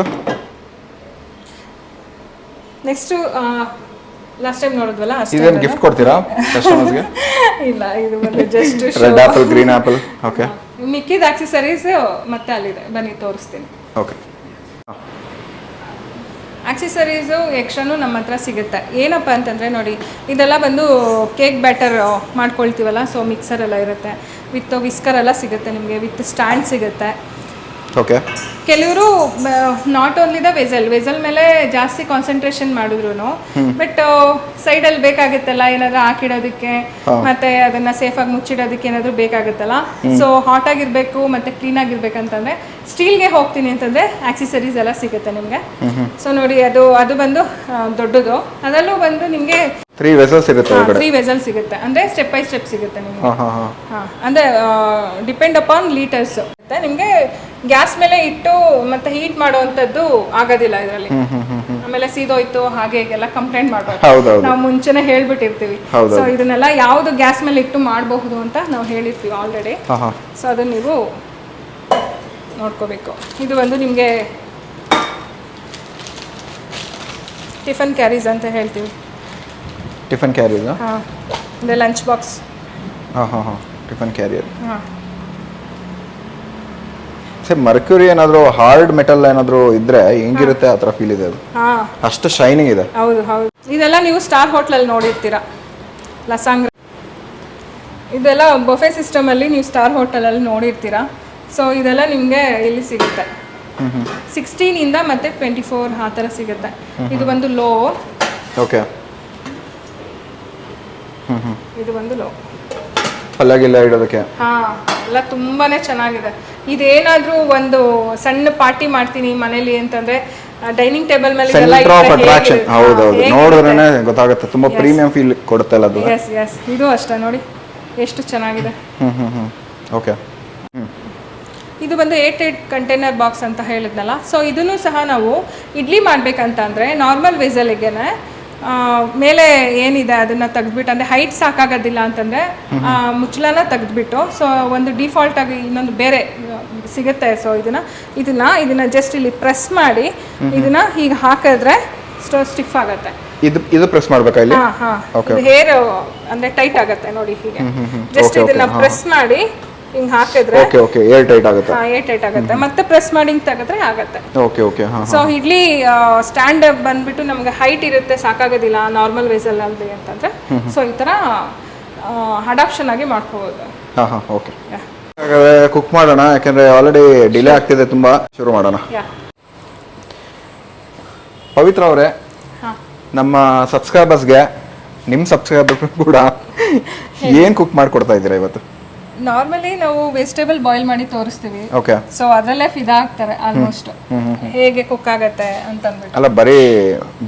ಲಾಸ್ಟ್ ಟೈಮ್ ನೋಡಿದ್ವಲ್ಲ ಅಷ್ಟೇ. ಇದೇನು ಗಿಫ್ಟ್ ಕೊಡ್ತೀರಾ ಕಸ್ಟಮರ್ಸ್ಗೆ? ಇಲ್ಲ, ಇದು ಬಂದು just red apple, green apple. Okay, ಮಿಕ್ಕಿದ ಆಕ್ಸೆಸರೀಸ್ ಮತ್ತೆ ಅಲ್ಲಿದೆ, ಬನ್ನಿ ತೋರಿಸ್ತೀನಿ. ಓಕೆ, ಆಕ್ಸೆಸರೀಸು ಎಕ್ಸ್ಟ್ರಾನು ನಮ್ಮ ಹತ್ರ ಸಿಗುತ್ತೆ. ಏನಪ್ಪ ಅಂತಂದರೆ ನೋಡಿ, ಇದೆಲ್ಲ ಬಂದು ಕೇಕ್ ಬ್ಯಾಟರ್ ಮಾಡ್ಕೊಳ್ತೀವಲ್ಲ, ಸೊ ಮಿಕ್ಸರ್ ಎಲ್ಲ ಇರುತ್ತೆ, ವಿತ್ ವಿಸ್ಕರ್ ಎಲ್ಲ ಸಿಗುತ್ತೆ ನಿಮಗೆ, ವಿತ್ ಸ್ಟ್ಯಾಂಡ್ ಸಿಗುತ್ತೆ. ಓಕೆ, ಕೆಲವರು ನಾಟ್ ಓನ್ಲಿ ದ ವೆಸಲ್ ಮೇಲೆ ಜಾಸ್ತಿ ಕಾನ್ಸಂಟ್ರೇಷನ್ ಮಾಡಿದ್ರು, ಬಟ್ ಸೈಡಲ್ಲಿ ಬೇಕಾಗುತ್ತಲ್ಲ ಏನಾದ್ರು ಹಾಕಿಡೋದಕ್ಕೆ, ಮತ್ತೆ ಅದನ್ನ ಸೇಫ್ ಆಗಿ ಮುಚ್ಚಿಡೋದಕ್ಕೆ ಏನಾದ್ರು ಬೇಕಾಗುತ್ತಲ್ಲ. ಸೊ ಹಾಟ್ ಆಗಿರ್ಬೇಕು ಮತ್ತೆ ಕ್ಲೀನ್ ಆಗಿರ್ಬೇಕಂತಂದ್ರೆ ಸ್ಟೀಲ್ಗೆ ಹೋಗ್ತೀನಿ ಅಂತಂದ್ರೆ ಆಕ್ಸೆಸರೀಸ್ ಎಲ್ಲ ಸಿಗುತ್ತೆ ನಿಮ್ಗೆ. ಸೊ ನೋಡಿ, ಅದು ಬಂದು ದೊಡ್ಡದು. ಅದರಲ್ಲೂ ಬಂದು ನಿಮ್ಗೆ 3 ವೆಸಲ್ಸ್ ಇರುತ್ತೆ. 3 ವೆಸಲ್ ಸಿಗುತ್ತೆ, ಅಂದ್ರೆ ಸ್ಟೆಪ್ ಬೈ ಸ್ಟೆಪ್ ಸಿಗುತ್ತೆ ನಿಮ್ಗೆ. ಅಂದ್ರೆ ಡಿಪೆಂಡ್ ಅಪಾನ್ ಲೀಟರ್ಸ್. ನಿಮ್ಗೆ ಗ್ಯಾಸ್ ಮೇಲೆ ಇಟ್ಟು ಮತ್ತೆ ಹೀಟ್ ಮಾಡುವಂತದ್ದು ಆಗೋದಿಲ್ಲ ಇದರಲ್ಲಿ. ಆಮೇಲೆ ಸೀದೋಯ್ತು ಹಾಗೆ ಹೀಗೆಲ್ಲ ಕಂಪ್ಲೇಂಟ್ ಮಾಡ್ಬಾರ್ದು. ನಾವು ಮುಂಚೆನೆ ಹೇಳ್ಬಿಟ್ಟಿರ್ತೀವಿ. ಸೊ ಇದನ್ನೆಲ್ಲ ಯಾವ್ದು ಗ್ಯಾಸ್ ಮೇಲೆ ಇಟ್ಟು ಮಾಡಬಹುದು ಅಂತ ನಾವು ಹೇಳಿರ್ತೀವಿ ಆಲ್ರೆಡಿ. ಸೊ ಅದನ್ನ ನೀವು ನೋಡ್ಕೋಬೇಕು. ಇದು ಒಂದು ನಿಮ್ಗೆ ಟಿಫನ್ ಕ್ಯಾರೀಸ್ ಅಂತ ಹೇಳ್ತೀವಿ. ಟಿಫನ್ ಕ್ಯಾರಿಯರ್? ಅಂದ್ರೆ lunch box. Tiffin carrier. Sir, mercury ಏನಾದರೂ ಹಾರ್ಡ್ ಮೆಟಲ್ ಏನಾದರೂ ಇದ್ರೆ ಹೆಂಗಿರುತ್ತೆ ಆ ಥರ ಫೀಲ್ ಇದೆ. ಅದು ಅಷ್ಟು ಶೈನಿಂಗ್ ಇದೆ. ಹೌದು. ಇದೆಲ್ಲ ನೀವು ಸ್ಟಾರ್ ಹೋಟ್ಲಲ್ಲಿ ನೋಡಿರ್ತೀರಾ, ಲಸಾಂಗ್ರ. ಇದೆಲ್ಲ ಬಫೆ ಸಿಸ್ಟಮಲ್ಲಿ ನೀವು ಸ್ಟಾರ್ ಹೋಟೆಲಲ್ಲಿ ನೋಡಿರ್ತೀರಾ. ಸೊ ಇದೆಲ್ಲ ನಿಮಗೆ ಇಲ್ಲಿ ಸಿಗುತ್ತೆ. 16 ಇಂದ ಮತ್ತೆ 24 ಆ ಥರ ಸಿಗುತ್ತೆ. ಇದು ಒಂದು ಲೋ. ಓಕೆ, ಇದು ಒಂದು ಲೋ. ಪಲ್ಯಗೆಲ್ಲ ಇಡೋದಕ್ಕೆ ಎಲ್ಲ ತುಂಬಾನೇ ಚೆನ್ನಾಗಿದೆ. ಇದೇನಾದ್ರೂ ಒಂದು ಸಣ್ಣ ಪಾರ್ಟಿ ಮಾಡ್ತೀನಿ ಮನೇಲಿ ಅಂತಂದ್ರೆ ಡೈನಿಂಗ್ ಟೇಬಲ್ ಮೇಲೆ ನೋಡಿದ್ರೇನೆ ಗೊತ್ತಾಗುತ್ತೆ, ತುಂಬಾ ಪ್ರೀಮಿಯಂ ಫೀಲ್ ಕೊಡುತ್ತೆ ಅದು. ಇದು ಅಷ್ಟೇ ನೋಡಿ ಎಷ್ಟು ಚೆನ್ನಾಗಿದೆ. ಓಕೆ, ಇದು ಬಂದು 8 ಕಂಟೈನರ್ ಬಾಕ್ಸ್ ಅಂತ ಹೇಳಿದ್ನಲ್ಲ. ಸೊ ಇದನ್ನು ಸಹ ನಾವು ಇಡ್ಲಿ ಮಾಡ್ಬೇಕಂತ ಅಂದ್ರೆ ನಾರ್ಮಲ್ ವೆಸಲ್ಗೆನೆ ಮೇಲೆ ಏನಿದೆ ಅದನ್ನ ತೆಗೆದ್ಬಿಟ್ಟು, ಅಂದರೆ ಹೈಟ್ ಸಾಕಾಗೋದಿಲ್ಲ ಅಂತಂದರೆ ಮುಚ್ಚಳನ ತೆಗೆದ್ಬಿಟ್ಟು, ಸೊ ಒಂದು ಡಿಫಾಲ್ಟ್ ಆಗಿ ಇನ್ನೊಂದು ಬೇರೆ ಸಿಗುತ್ತೆ. ಸೊ ಇದನ್ನ ಜಸ್ಟ್ ಇಲ್ಲಿ ಪ್ರೆಸ್ ಮಾಡಿ ಇದನ್ನ ಹೀಗೆ ಹಾಕಿದ್ರೆ ಸ್ಟಿಫ್ ಆಗುತ್ತೆ. ಇದು ಪ್ರೆಸ್ ಮಾಡಬೇಕಾ ಇಲ್ಲಿ? ಹೇರ್ ಅಂದರೆ ಟೈಟ್ ಆಗುತ್ತೆ ನೋಡಿ. ಹೀಗೆ ಜಸ್ಟ್ ಇದನ್ನ ಪ್ರೆಸ್ ಮಾಡಿ ಹಿಂಗ್ ಹಾಕಿದ್ರೆ ಓಕೆ ಓಕೆ ಏರ್ ಟೈಟ್ ಆಗುತ್ತೆ. ಏರ್ ಟೈಟ್ ಆಗುತ್ತೆ. ಮತ್ತೆ ಪ್ರೆಸ್ ಮಾಡಿ ಹಿಂಗ್ ತೆಗೆದ್ರೆ ಆಗುತ್ತೆ. Okay okay. So idli stand ಬಂದ್ಬಿಟ್ಟು ನಮ್ಗೆ ಹೈಟ್ ಇರುತ್ತೆ, ಸಾಕಾಗೋದಿಲ್ಲ ನಾರ್ಮಲ್ ವೇಸಲ್ ಅಲ್ಲಿ ಅಂತಂದ್ರೆ, ಸೊ ಈ ತರ ಅಡಾಪ್ಷನ್ ಆಗಿ ಮಾಡ್ಕೋಬಹುದು. ಓಕೆ. ಹಾಗಾದ್ರೆ ಕುಕ್ ಮಾಡೋಣ, ಯಾಕಂದ್ರೆ ಆಲ್ರೆಡಿ ಡಿಲೇ ಆಗ್ತಿದೆ ತುಂಬಾ. ಶುರು ಮಾಡೋಣ. ಪವಿತ್ರ ಅವರೇ, ನಮ್ಮ ಸಬ್ಸ್ಕ್ರೈಬರ್ಸ್ಗೆ, ನಿಮ್ಮ ಸಬ್ಸ್ಕ್ರೈಬರ್ ಕೂಡ ಏನ್ ಕುಕ್ ಮಾಡ್ಕೊಡ್ತಾ ಇದ್ದೀರಾ ಇವತ್ತು? ನಾರ್ಮಲಿ ನಾವು ವೆಜಿಟೇಬಲ್ ಬಾಯ್ಲ್ ಮಾಡಿ ತೋರಿಸ್ತೀವಿ. ಓಕೆ. ಸೊ ಅದರಲ್ಲೇ ಫಿದಾಗ್ತಾರೆ ಆಲ್ಮೋಸ್ಟ್ ಹೇಗೆ ಕುಕ್ ಆಗತ್ತೆ ಅಂತ ಅಂದ್ಬಿಟ್ಟು. ಅಲ್ಲ, ಬರೀ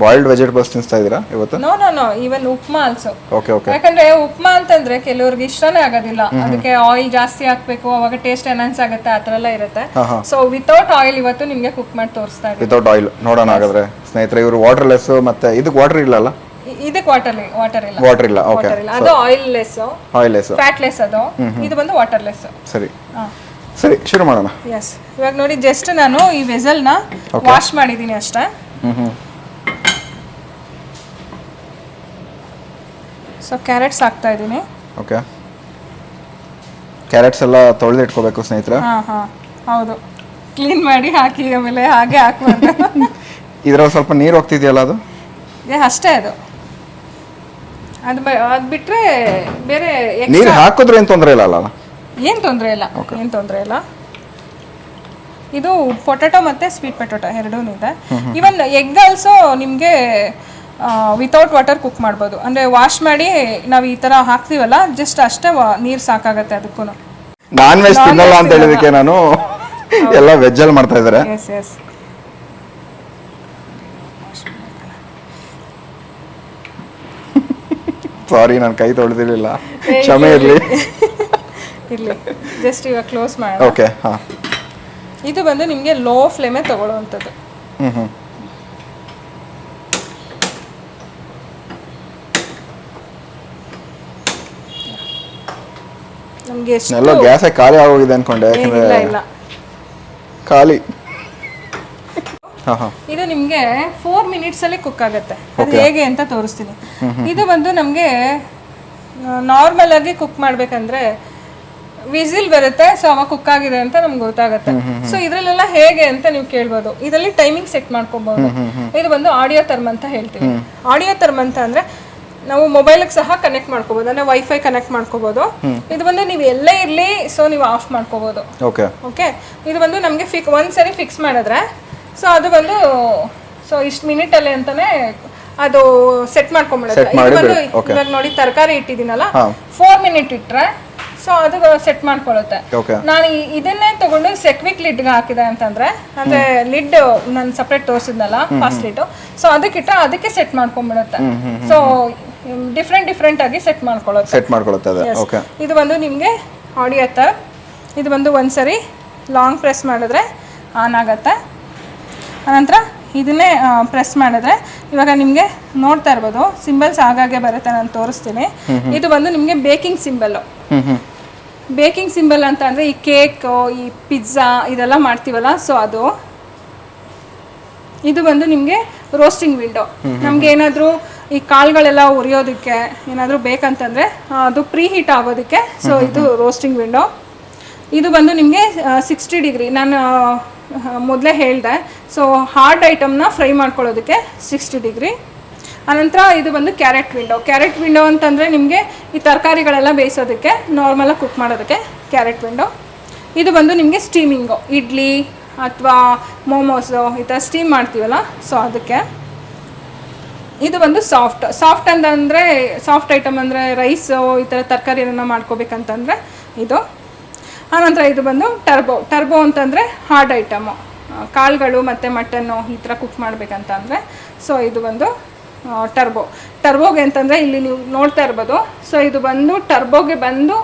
ಬಾಯ್ಲ್ಡ್ ವೆಜಿಟೇಬಲ್ಸ್ ತಿನ್ಸ್ತಾ ಇದ್ದೀರಾ ಇವತ್ತು? No even upma also. Okay okay. ಯಾಕಂದ್ರೆ ಉಪ್ಮಾ ಅಂತಂದ್ರೆ ಕೆಲವ್ರಿಗೆ ಇಷ್ಟನೇ ಆಗೋದಿಲ್ಲ, ಅದಕ್ಕೆ ಆಯಿಲ್ ಜಾಸ್ತಿ ಹಾಕ್ಬೇಕು, ಅವಾಗ ಟೇಸ್ಟ್ ಎನ್ಹಾನ್ಸ್ ಆಗುತ್ತೆ, ಆ ಥರ ಎಲ್ಲ ಇರುತ್ತೆ. ಸೊ ವಿತೌಟ್ ಆಯಿಲ್ ಇವತ್ತು ನಿಮ್ಗೆ ಕುಕ್ ಮಾಡಿ ತೋರಿಸ್ತಾ ಇದ್ದೀವಿ. ವಿತೌಟ್ ಆಯಿಲ್ ನೋಡೋಣ ಹಾಗಾದ್ರೆ ಸ್ನೇಹಿತರೆ. ಇವರು ವಾಟರ್ಲೆಸ್, ಮತ್ತೆ ಇದಕ್ಕೆ ವಾಟರ್ ಇಲ್ಲ ಅಲ್ಲ? ಇದಕ್ಕೆ ವಾಟರ್ ಇಲ್ಲ. ಓಕೆ. ಅದು ಆಯಿಲ್ಲೆಸ್, ಫ್ಯಾಟ್ಲೆಸ್. ಅದು ಇದು ಬಂದು ವಾಟರ್ಲೆಸ್. ಸರಿ ಶುರು ಮಾಡೋಣ. ಎಸ್. ಇವಾಗ ನೋಡಿ, ಜಸ್ಟ್ ನಾನು ಈ ವೆಸಲ್ ನ ವಾಶ್ ಮಾಡಿದೀನಿ ಅಷ್ಟೇ. ಸೊ ಕ್ಯಾರೆಟ್ಸ್ ಹಾಕ್ತಾ ಇದ್ದೀನಿ. ಓಕೆ. ಕ್ಯಾರೆಟ್ಸ್ ಎಲ್ಲ ತೊಳೆದು ಇಟ್ಕೋಬೇಕು ಸ್ನೇಹಿತರೆ. ಹೌದು, ಕ್ಲೀನ್ ಮಾಡಿ ಹಾಕಿ, ಆಮೇಲೆ ಹಾಗೆ ಹಾಕ್ಬಾರ್ದು. ಇದ್ರಲ್ಲಿ ಸ್ವಲ್ಪ ನೀರು ಹೋಗ್ತಿದೆಯಲ್ಲ, ಅದು ಅಷ್ಟೇ. ಅದು ಬಿಟ್ರೆ ಬೇರೆ ನೀರು ಹಾಕಿದ್ರೆ ಏನು ತೊಂದರೆ ಇಲ್ಲ ಅಲ್ಲ? ಏನು ತೊಂದರೆ ಇಲ್ಲ. ಇದು ಪೊಟ್ಯಾಟೊ ಮತ್ತೆ ಸ್ವೀಟ್ ಪೊಟ್ಯಾಟೊ ಎರಡೂ ಇದೆ. ಇವನ್ ಎಗ್ ಆಲ್ಸೋ ನಿಮಗೆ ವಿತೌಟ್ ವಾಟರ್ ಕುಕ್ ಮಾಡ್ಬೋದು. ಅಂದರೆ ವಾಶ್ ಮಾಡಿ ನಾವು ಈ ಥರ ಹಾಕ್ತೀವಲ್ಲ, ಜಸ್ಟ್ ಅಷ್ಟೇ ನೀರು ಸಾಕಾಗತ್ತೆ ಅದಕ್ಕೂ. ನಾನ್ ವೆಜ್ ತಿನ್ನಲ್ಲ ಅಂತ ಹೇಳಿದಕ್ಕೆ ನಾನು ಎಲ್ಲ ವೆಜ್ಜಲ್ಲಿ ಮಾಡ್ತಾ ಇದ್ದಾರೆ. ಎಸ್. ಸಾರಿ, ನಾನು ಕೈ ತೊಳೆದಿರಲಿಲ್ಲ, ಕ್ಷಮೆ ಇರಲಿ. ಜಸ್ಟ್ ಇವಾಗ ಕ್ಲೋಸ್ ಮಾಡೋಣ. ಓಕೆ. ಇದು ಬಂದು ನಿಮಗೆ ಲೋ ಫ್ಲೇಮೇ ತಗೊಳ್ಳುವಂಥದ್ದು. ನಮಗೆ ಎಲ್ಲ ಗ್ಯಾಸ್ ಖಾಲಿ ಆಗೋಗಿದೆ ಅನ್ಕೊಂಡೆ, ಯಾಕಂದ್ರೆ ಖಾಲಿ. ಇದು ನಿಮಗೆ 4 minutes ಅಲ್ಲಿ ಕುಕ್ ಆಗುತ್ತೆ. ಅದು ಹೇಗೆ ಅಂತ ತೋರಿಸ್ತೀನಿ. ಇದು ಬಂದು ನಮಗೆ ನಾರ್ಮಲ್ ಆಗಿ ಕುಕ್ ಮಾಡ್ಬೇಕಂದ್ರೆ ವಿಸಿಲ್ ಬರುತ್ತೆ, ಸೊ ಅವಾಗ ಕುಕ್ ಆಗಿದೆ ಅಂತ ನಮ್ಗೆ ಗೊತ್ತಾಗುತ್ತೆ. ಸೊ ಇದ್ರಲ್ಲೆಲ್ಲ ಹೇಗೆ ಅಂತ ನೀವು ಕೇಳ್ಬೋದು. ಇದರಲ್ಲಿ ಟೈಮಿಂಗ್ ಸೆಟ್ ಮಾಡ್ಕೋಬಹುದು. ಇದು ಬಂದು ಆಡಿಯೋ ಥರ್ಮ್ ಅಂತ ಹೇಳ್ತೀವಿ. ಆಡಿಯೋ ಥರ್ಮ್ ಅಂತ ಅಂದ್ರೆ ನಾವು ಮೊಬೈಲ್ಗೆ ಸಹ ಕನೆಕ್ಟ್ ಮಾಡ್ಕೋಬಹುದು, ಅಂದ್ರೆ ವೈಫೈ ಕನೆಕ್ಟ್ ಮಾಡ್ಕೋಬಹುದು. ಇದು ಬಂದು ನೀವು ಎಲ್ಲೇ ಇರಲಿ, ಸೊ ನೀವು ಆಫ್ ಮಾಡ್ಕೋಬಹುದು. ಓಕೆ. ಇದು ಬಂದು ನಮಗೆ ಒಂದ್ಸರಿ ಫಿಕ್ಸ್ ಮಾಡಿದ್ರೆ, ಸೊ ಅದು ಬಂದು ಇಷ್ಟು ಮಿನಿಟಲ್ಲಿ ಅಂತಾನೆ ಅದು ಸೆಟ್ ಮಾಡ್ಕೊಂಡ್ಬಿಡುತ್ತೆ. ಇವಾಗ ನೋಡಿ, ತರಕಾರಿ ಇಟ್ಟಿದ್ದೀನಲ್ಲ, 4 minutes ಇಟ್ರೆ ಸೊ ಅದು ಸೆಟ್ ಮಾಡ್ಕೊಳ್ಳುತ್ತೆ. ನಾನು ಇದನ್ನೇ ತಗೊಂಡು ಸೆಕ್ವಿಕ್ ಲಿಡ್ಗೆ ಹಾಕಿದೆ ಅಂತಂದ್ರೆ, ಅಂದ್ರೆ ಲಿಡ್ ನಾನು ಸಪ್ರೇಟ್ ತೋರಿಸಿದ್ನಲ್ಲ ಫಾಸ್ಟ್ ಲಿಡ್, ಸೊ ಅದಕ್ಕಿಟ್ರೆ ಅದಕ್ಕೆ ಸೆಟ್ ಮಾಡ್ಕೊಂಡ್ಬಿಡುತ್ತೆ. ಸೊ ಡಿಫ್ರೆಂಟ್ ಆಗಿ ಸೆಟ್ ಮಾಡ್ಕೊಳ್ಳುತ್ತೆ. ಇದು ಬಂದು ನಿಮಗೆ ಆಡಿಯೋ ಥರ. ಇದು ಬಂದು ಒಂದ್ಸರಿ ಲಾಂಗ್ ಪ್ರೆಸ್ ಮಾಡಿದ್ರೆ ಆನ್ ಆಗತ್ತೆ. ಆನಂತರ ಇದನ್ನೇ ಪ್ರೆಸ್ ಮಾಡಿದ್ರೆ ಇವಾಗ ನಿಮಗೆ ನೋಡ್ತಾ ಇರ್ಬೋದು, ಸಿಂಬಲ್ಸ್ ಆಗಾಗೆ ಬರುತ್ತೆ, ನಾನು ತೋರಿಸ್ತೀನಿ. ಇದು ಬಂದು ನಿಮಗೆ ಬೇಕಿಂಗ್ ಸಿಂಬಲ್ಲು. ಬೇಕಿಂಗ್ ಸಿಂಬಲ್ ಅಂತ ಅಂದರೆ ಈ ಕೇಕ್, ಈ ಪಿಜ್ಜಾ ಇದೆಲ್ಲ ಮಾಡ್ತೀವಲ್ಲ, ಸೊ ಅದು. ಇದು ಬಂದು ನಿಮಗೆ ರೋಸ್ಟಿಂಗ್ ವಿಂಡೋ. ನಮ್ಗೆ ಏನಾದರೂ ಈ ಕಾಳುಗಳೆಲ್ಲ ಉರಿಯೋದಕ್ಕೆ ಏನಾದರೂ ಬೇಕಂತಂದರೆ ಅದು ಪ್ರೀ ಹೀಟ್ ಆಗೋದಕ್ಕೆ, ಸೊ ಇದು ರೋಸ್ಟಿಂಗ್ ವಿಂಡೋ. ಇದು ಬಂದು ನಿಮಗೆ 60 ಡಿಗ್ರಿ, ನಾನು ಮೊದಲೇ ಹೇಳಿದೆ. ಸೊ ಹಾರ್ಡ್ ಐಟಮ್ನ ಫ್ರೈ ಮಾಡ್ಕೊಳ್ಳೋದಕ್ಕೆ 60 ಡಿಗ್ರಿ. ಆನಂತರ ಇದು ಬಂದು ಕ್ಯಾರೆಟ್ ವಿಂಡೋ ಅಂತಂದರೆ ನಿಮಗೆ ಈ ತರಕಾರಿಗಳೆಲ್ಲ ಬೇಯಿಸೋದಕ್ಕೆ, ನಾರ್ಮಲಾಗಿ ಕುಕ್ ಮಾಡೋದಕ್ಕೆ ಕ್ಯಾರೆಟ್ ವಿಂಡೋ. ಇದು ಬಂದು ನಿಮಗೆ ಸ್ಟೀಮಿಂಗು, ಇಡ್ಲಿ ಅಥವಾ ಮೋಮೋಸು ಈ ಥರ ಸ್ಟೀಮ್ ಮಾಡ್ತೀವಲ್ಲ, ಸೊ ಅದಕ್ಕೆ. ಇದು ಬಂದು ಸಾಫ್ಟ್ ಅಂತಂದರೆ ಸಾಫ್ಟ್ ಐಟಮ್ ಅಂದರೆ ರೈಸು ಈ ಥರ ತರಕಾರಿ ಏನಾರ ಮಾಡ್ಕೋಬೇಕಂತಂದರೆ ಇದು. ಆನಂತರ ಇದು ಬಂದು ಟರ್ಬೋ ಅಂತಂದರೆ ಹಾರ್ಡ್ ಐಟಮು, ಕಾಳುಗಳು ಮತ್ತು ಮಟನ್ನು ಈ ಥರ ಕುಕ್ ಮಾಡಬೇಕಂತ ಅಂದರೆ, ಸೊ ಇದು ಬಂದು ಟರ್ಬೋಗೆ ಅಂತಂದರೆ ಇಲ್ಲಿ ನೀವು ನೋಡ್ತಾ ಇರ್ಬೋದು. ಸೊ ಇದು ಬಂದು ಟರ್ಬೋಗೆ ಬಂದು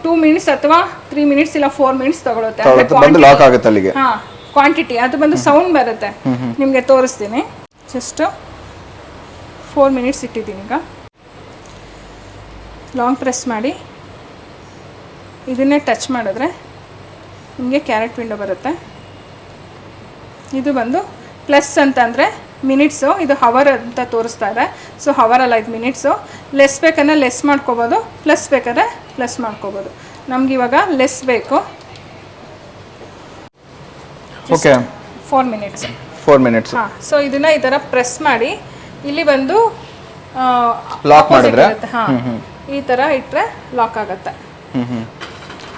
2 minutes ಅಥವಾ 3 minutes ಇಲ್ಲ 4 minutes ತಗೊಳುತ್ತೆ. ಕ್ವಾಂಟಿಟಿ ಅದು ಬಂದು ಸೌಂಡ್ ಬರುತ್ತೆ, ನಿಮಗೆ ತೋರಿಸ್ತೀನಿ. ಜಸ್ಟ್ 4 minutes ಇಟ್ಟಿದ್ದೀನಿ. ಈಗ ಲಾಂಗ್ ಪ್ರೆಸ್ ಮಾಡಿ ಇದನ್ನೇ ಟಚ್ ಮಾಡಿದ್ರೆ ನಿಮಗೆ ಕ್ಯಾರೆಟ್ ವಿಂಡೋ ಬರುತ್ತೆ. ಇದು ಬಂದು ಪ್ಲಸ್ ಅಂತಂದರೆ ಮಿನಿಟ್ಸು, ಇದು ಹವರ್ ಅಂತ ತೋರಿಸ್ತಾ ಇದೆ. ಸೊ ಹವರ್ ಅಲ್ಲ, ಇದು ಮಿನಿಟ್ಸು. ಲೆಸ್ ಬೇಕಂದ್ರೆ ಲೆಸ್ ಮಾಡ್ಕೋಬೋದು, ಪ್ಲಸ್ ಬೇಕಾದ್ರೆ ಪ್ಲಸ್ ಮಾಡ್ಕೋಬೋದು. ನಮ್ಗೆ ಇವಾಗ ಲೆಸ್ ಬೇಕು. Okay 4 minutes. 4 ಮಿನಿಟ್ಸ್. ಹಾಂ, ಸೊ ಇದನ್ನ ಈ ಥರ ಪ್ರೆಸ್ ಮಾಡಿ ಇಲ್ಲಿ ಬಂದು ಲಾಕ್ ಮಾಡಿದ್ರೆ ಹಾಂ ಈ ಥರ ಇಟ್ಟರೆ ಲಾಕ್ ಆಗುತ್ತೆ.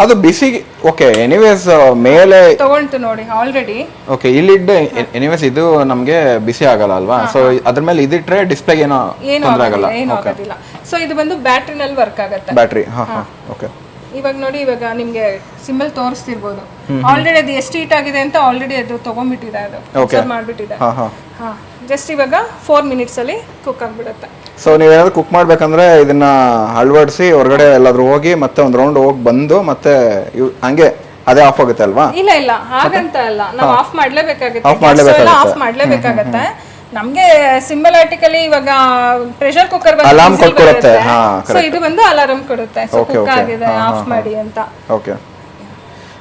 ಅದು ಬಿಸಿ. ಓಕೆ, ಎನಿವೇಸ್ ಮೇಲೆ ತಗೊಂಡು ನೋಡಿ ಆಲ್ರೆಡಿ. ಓಕೆ, ಇಲ್ಲಿಡ್ಡೆ ಎನಿವೇಸ್ ಇದು ನಮಗೆ ಬಿಸಿ ಆಗಲ್ಲ ಅಲ್ವಾ? ಸೊ ಅದ್ರ ಮೇಲೆ ಇದಿಟ್ರೆ ಡಿಸ್ಪ್ಲೇ ಏನೋ ತೊಂದರೆ ಆಗಲ್ಲ. ಏನು ಆಗೋದಿಲ್ಲ. ಸೊ ಇದು ಬಂದು ಬ್ಯಾಟ್ರಿನಲ್ಲಿ ವರ್ಕ್ ಆಗುತ್ತೆ. ಬ್ಯಾಟ್ರಿ. ಹಾಂ ಹಾಂ. ಓಕೆ, ಇವಾಗ ನೋಡಿ, ಇವಾಗ ನಿಮಗೆ ಸಿಂಬಲ್ ತೋರಿಸ್ತಿರ್ಬೋದು. ಆಲ್ರೆಡಿ ಅದು ಎಷ್ಟು ಹೀಟ್ ಆಗಿದೆ ಅಂತ ಆಲ್ರೆಡಿ ಅದು ತಗೊಂಡ್ಬಿಟ್ಟಿದೆ, ಅದು ಅಬ್ಸರ್ವ್ ಮಾಡಿಬಿಟ್ಟಿದೆ. ಹಾಂ, ಜಸ್ಟ್ ಇವಾಗ 4 ಮಿನಿಟ್ಸ್ ಅಲ್ಲಿ ಕುಕ್ ಆಗಿಬಿಡುತ್ತೆ. ಸೊ ನೀವೇನಾದ್ರು ಕುಕ್ ಮಾಡ್ಬೇಕಂದ್ರೆ ಇದನ್ನ ಅಳವಡಿಸಿ ಹೊರಗಡೆ ಎಲ್ಲಾದ್ರೂ ಹೋಗಿ ಮತ್ತೆ ಒಂದು ರೌಂಡ್ ಹೋಗಿ ಬಂದು ಮತ್ತೆ ಹಂಗೆ ಅದೇ ಆಫ್ ಆಗುತ್ತೆ ಅಲ್ವಾ? ಇಲ್ಲ ಇಲ್ಲ, ಹಾಗಂತ ಅಲ್ಲ, ನಾವು ಆಫ್ ಮಾಡ್ಲೇಬೇಕಾಗುತ್ತೆ. ಆಫ್ ಮಾಡ್ಲೇಬೇಕಾಗತ್ತೆ. ನಮ್ಗೆ ಸಿಂಬಲಾಟಿಕಲಿ ಇವಾಗ ಪ್ರೆಷರ್ ಕುಕ್ಕರ್ ಅಲಾರ್ಮ್ ಕೊಡುತ್ತೆ. ಸೊ ಇದು ಬಂದು ಅಲಾರ್ಮ್ ಕೊಡುತ್ತೆ, ಸೊ ಕುಕ್ ಆಗಿದೆ ಆಫ್ ಮಾಡಿ ಅಂತ. ಓಕೆ,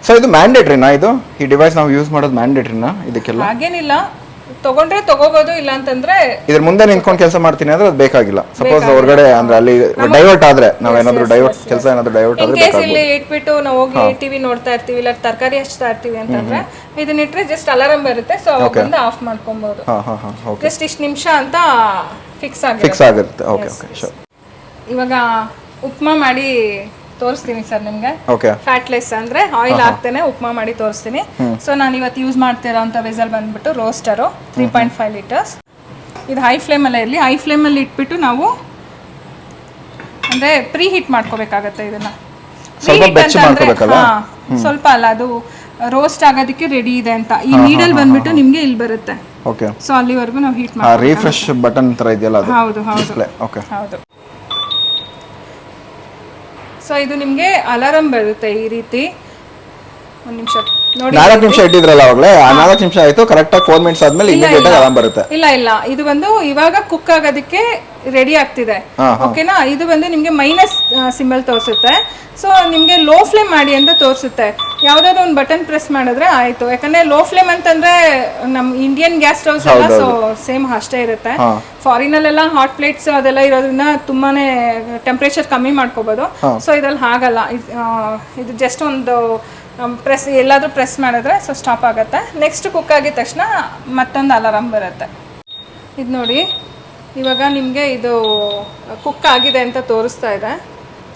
ಸೊ ಇದು ಮ್ಯಾಂಡೇಟರಿನಾ? ಇದು ಈ ಡಿವೈಸ್ ನಾವು ಯೂಸ್ ಮಾಡೋದು ಮ್ಯಾಂಡೇಟರಿನಾ ಇದಕ್ಕೆಲ್ಲ? ಹಾಗೇನಿಲ್ಲ, ತಗೊಂಡ್ರೆ ತಗೋಬಹುದು. ಇಲ್ಲ ಅಂತಂದ್ರೆ ಇದ್ರ ಮುಂದೆ ನಿಂತ್ಕೊಂಡು ಕೆಲಸ ಮಾಡ್ತೀನಿ ಅಂದ್ರೆ ಅದು ಬೇಕಾಗಿಲ್ಲ. ಸಪೋಸ್ ಹೊರಗಡೆ ಅಂದ್ರೆ ಅಲ್ಲಿ ಡೈವರ್ಟ್ ಆದ್ರೆ ನಾವೇನಾದ್ರೂ ಡೈವರ್ಟ್ ಕೆಲಸ ಏನಾದ್ರೂ ಡೈವರ್ಟ್ ಆದ್ರೆ ಕೇಸ್ ಇಲ್ಲಿ ಇಟ್ಬಿಟ್ಟು ನಾವು ಹೋಗಿ ಟಿವಿ ನೋಡ್ತಾ ಇರ್ತೀವಿ, ಇಲ್ಲ ತರಕಾರಿ ಹಚ್ತಾ ಇರ್ತೀವಿ ಅಂತಂದ್ರೆ ಇದನ್ನ ಇಟ್ರೆ ಜಸ್ಟ್ ಅಲಾರ್ಮ್ ಬರುತ್ತೆ. ಸೊ ಅವಾಗ ಬಂದು ಆಫ್ ಮಾಡ್ಕೊಬಹುದು. ಜಸ್ಟ್ ಇಷ್ಟು ನಿಮಿಷ ಅಂತ ಫಿಕ್ಸ್ ಆಗುತ್ತೆ. Okay okay, sure. ಇವಾಗ ಉಪ್ಮಾ ಮಾಡಿ ತೋರಿಸ್ತೀನಿ ಸರ್ ನಿಮ್ಗೆ. ಓಕೆ, ಫ್ಯಾಟ್ಲೆಸ್ ಅಂದ್ರೆ ಆಯಿಲ್ ಹಾಕ್ತೇನೆ ಉಪ್ಮಾ ಮಾಡಿ ತೋರಿಸ್ತೀನಿ. ಸೊ ನಾನು ಇವತ್ತು ಯೂಸ್ ಮಾಡ್ತಿರೋ ಅಂತ ವೆಸಲ್ ಬಂದ್ಬಿಟ್ಟು ರೋಸ್ಟರು 3.5 ಲೀಟರ್ಸ್. ಇದು ಹೈ ಫ್ಲೇಮಲ್ಲೇ ಇರಲಿ. ಹೈ ಫ್ಲೇಮಲ್ಲಿ ಇಟ್ಬಿಟ್ಟು ನಾವು ಅಂದ್ರೆ ಪ್ರೀ ಹೀಟ್ ಮಾಡ್ಕೋಬೇಕಾಗತ್ತೆ ಇದನ್ನ. ಸ್ವಲ್ಪ ಅಲ್ಲ, ಅದು ರೋಸ್ಟ್ ಆಗೋದಕ್ಕೆ ರೆಡಿ ಇದೆ ಅಂತ. ಈ ನೀಡಲ್ ಬಂದ್ಬಿಟ್ಟು ನಿಮ್ಗೆ ಇಲ್ಲಿ ಬರುತ್ತೆ. ಓಕೆ, ಸೊ ಅಲ್ಲಿವರೆಗೂ ನಾವು ಹೀಟ್ ಮಾಡಿ ರಿಫ್ರೆಶ್ ಬಟನ್ ತರ ಇದೆಯಲ್ಲ ಅದು. ಹೌದು ಹೌದು. ಓಕೆ, ಹೌದು. ಸೊ ಇದು ನಿಮಗೆ ಅಲಾರಂ ಬರುತ್ತೆ ಈ ರೀತಿ. ಒಂದು ನಿಮಿಷ ನೋಡಿ, 4 ನಿಮಿಷ ಇಟ್ಟಿದ್ರಲ್ಲ ಅವಾಗಲೇ, ಆ 4 ನಿಮಿಷ ಆಯ್ತು. ಕರೆಕ್ಟ್ ಆಗಿ 4 ಮಿನಿಟ್ಸ್ ಆದ್ಮೇಲೆ ಇಮಿಡಿಯೇಟ್ ಆಗಿ ಅಲಾರ್ಮ್ ಬರುತ್ತೆ. ಇಲ್ಲ ಇಲ್ಲ, ಇದು ಬಂದು ಇವಾಗ ಕುಕ್ ಆಗೋದಕ್ಕೆ ರೆಡಿ ಆಗ್ತಿದೆ. ಓಕೆನಾ? ಇದು ಬಂದು ನಿಮಗೆ ಮೈನಸ್ ಸಿಂಬಲ್ ತೋರಿಸುತ್ತೆ. ಸೊ ನಿಮಗೆ ಲೋ ಫ್ಲೇಮ್ ಮಾಡಿ ಅಂತ ತೋರಿಸುತ್ತೆ. ಯಾವುದಾದ್ರು ಒಂದು ಬಟನ್ ಪ್ರೆಸ್ ಮಾಡಿದ್ರೆ ಆಯ್ತು. ಯಾಕಂದ್ರೆ ಲೋ ಫ್ಲೇಮ್ ಅಂತಂದ್ರೆ ನಮ್ಮ ಇಂಡಿಯನ್ ಗ್ಯಾಸ್ ಸ್ಟವ್ಸ್ ಎಲ್ಲ ಸೊ ಸೇಮ್ ಅಷ್ಟೇ ಇರುತ್ತೆ. ಫಾರಿನಲ್ಲೆಲ್ಲ ಹಾಟ್ ಪ್ಲೇಟ್ಸ್ ಅದೆಲ್ಲ ಇರೋದ್ರಿಂದ ತುಂಬಾನೇ ಟೆಂಪ್ರೇಚರ್ ಕಮ್ಮಿ ಮಾಡ್ಕೋಬಹುದು. ಸೊ ಇದ್ರಲ್ಲಿ ಹಾಗಲ್ಲ. ಇದು ಜಸ್ಟ್ ಒಂದು ಪ್ರೆಸ್ ಎಲ್ಲಾದರೂ ಪ್ರೆಸ್ ಮಾಡಿದ್ರೆ ಸೊ ಸ್ಟಾಪ್ ಆಗುತ್ತೆ. ನೆಕ್ಸ್ಟ್ ಕುಕ್ ಆಗಿದ ತಕ್ಷಣ ಮತ್ತೊಂದು ಅಲಾರಾಮ್ ಬರುತ್ತೆ. ಇದು ನೋಡಿ, ಇವಾಗ ನಿಮಗೆ ಇದು ಕುಕ್ ಆಗಿದೆ ಅಂತ ತೋರಿಸ್ತಾ ಇದೆ.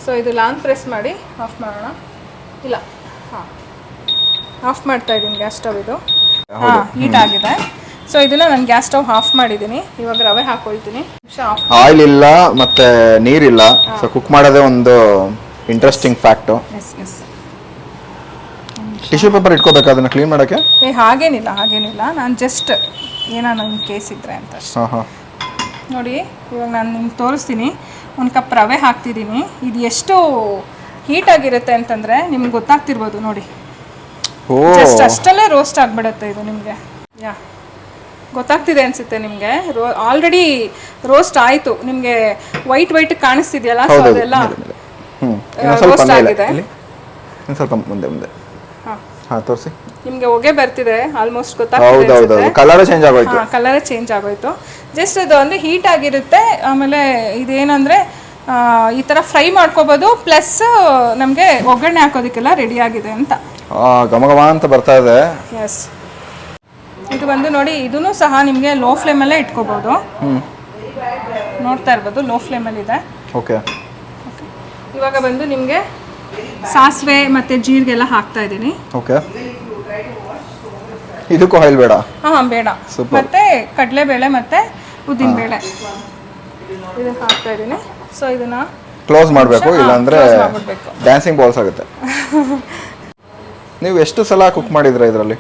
ಸೊ ಇದು ಲಾಂಗ್ ಪ್ರೆಸ್ ಮಾಡಿ ಆಫ್ ಮಾಡೋಣ. ಇಲ್ಲ, ಹಾಂ, ಆಫ್ ಮಾಡ್ತಾ ಇದ್ದೀನಿ ಗ್ಯಾಸ್ ಸ್ಟವ್. ಇದು ಹಾಂ ಹೀಟ್ ಆಗಿದೆ. ಸೊ ಇದನ್ನ ನಾನು ಗ್ಯಾಸ್ ಸ್ಟವ್ ಆಫ್ ಮಾಡಿದ್ದೀನಿ. ಇವಾಗ ರವೆ ಹಾಕೊಳ್ತೀನಿ. ಆಯಿಲ್ ಇಲ್ಲ ಮತ್ತೆ ನೀರಿಲ್ಲ. ಸೊ ಕುಕ್ ಮಾಡೋದೇ ಒಂದು interesting fact. Yes yes. Tissue paper ಇಟ್ಕೋಬೇಕು ಅದನ್ನ ಕ್ಲೀನ್ ಮಾಡೋಕ್ಕೆ? ಹಾಗೇನಿಲ್ಲ ಹಾಗೇನಿಲ್ಲ, ನಾನು ಜಸ್ಟ್ ಏನೋ ನನ್ನ ಕೇಸ್ ಇದ್ರೆ ಅಂತ ಅಷ್ಟೇ. ನೋಡಿ, ಇವಾಗ ನಾನು ನಿಮ್ಗೆ ತೋರಿಸ್ತೀನಿ. 1 ಕಪ್ ರವೆ ಹಾಕ್ತಿದ್ದೀನಿ. ಇದು ಎಷ್ಟು ಹೀಟ್ ಆಗಿರುತ್ತೆ ಅಂತಂದರೆ ನಿಮ್ಗೆ ಗೊತ್ತಾಗ್ತಿರ್ಬೋದು ನೋಡಿ. ಜಸ್ಟ್ ಅಷ್ಟಲ್ಲೇ ರೋಸ್ಟ್ ಆಗಿಬಿಡುತ್ತೆ ಇದು. ನಿಮಗೆ ಗೊತ್ತಾಗ್ತಿದೆ ಅನಿಸುತ್ತೆ ನಿಮಗೆ. ಆಲ್ರೆಡಿ ರೋಸ್ಟ್ ಆಯಿತು. ನಿಮಗೆ ವೈಟ್ ಕಾಣಿಸ್ತಿದೆಯಲ್ಲ, ಸೊ ಅದೆಲ್ಲ ರೋಸ್ಟ್ ಆಗಿದೆ. ಸ್ವಲ್ಪ ಮುಂದೆ ಹಾಂ ತೋರಿಸಿ. ನಿಮಗೆ ಹೊಗೆ ಬರ್ತಿದೆ ಆಲ್ಮೋಸ್ಟ್, ಗೊತ್ತಾಗ್ತಿದೆ. ಕಲರ್ ಚೇಂಜ್ ಆಗೋಯ್ತು. ಕಲರ್ ಚೇಂಜ್ ಆಗೋಯ್ತು. ಜಸ್ಟ್ ಅದು ಅಂದರೆ ಹೀಟ್ ಆಗಿರುತ್ತೆ. ಆಮೇಲೆ ಇದೇನಂದರೆ ಈ ಥರ ಫ್ರೈ ಮಾಡ್ಕೋಬೋದು. ಪ್ಲಸ್ ನಮಗೆ ಒಗ್ಗರಣೆ ಹಾಕೋದಕ್ಕೆಲ್ಲ ರೆಡಿ ಆಗಿದೆ ಅಂತ. ಘಮ ಅಂತ ಬರ್ತಾ ಇದೆ. ಎಸ್. ಇದು ಬಂದು ನೋಡಿ, ಇದೂ ಸಹ ನಿಮಗೆ ಲೋ ಫ್ಲೇಮಲ್ಲೇ ಇಟ್ಕೋಬೋದು. ನೋಡ್ತಾ ಇರ್ಬೋದು, ಲೋ ಫ್ಲೇಮಲ್ಲಿದೆ. ಓಕೆ. ಇವಾಗ ಬಂದು ನಿಮಗೆ ಸಾಸಿವೆ ಮತ್ತು ಜೀರಿಗೆ ಎಲ್ಲ ಹಾಕ್ತಾ ಇದ್ದೀನಿ. ಓಕೆ. ಇದಕ್ಕೂ ಆಯಿಲ್ ಬೇಡ? ಹಾಂ ಬೇಡ. ಮತ್ತೆ ಕಡಲೆಬೇಳೆ ಮತ್ತು ಉದ್ದಿನಬೇಳೆ ಇದು ಹಾಕ್ತಾ ಇದ್ದೀನಿ. ಸೊ ಇದನ್ನ ಕ್ಲೋಸ್ ಮಾಡಬೇಕು, ಇಲ್ಲಾಂದ್ರೆ ಡ್ಯಾನ್ಸಿಂಗ್ ಬಾಲ್ಸ್ ಆಗುತ್ತೆ. ನೀವು ಎಷ್ಟು ಸಲ ಕುಕ್ ಮಾಡಿದ್ರ ಇದರಲ್ಲಿ?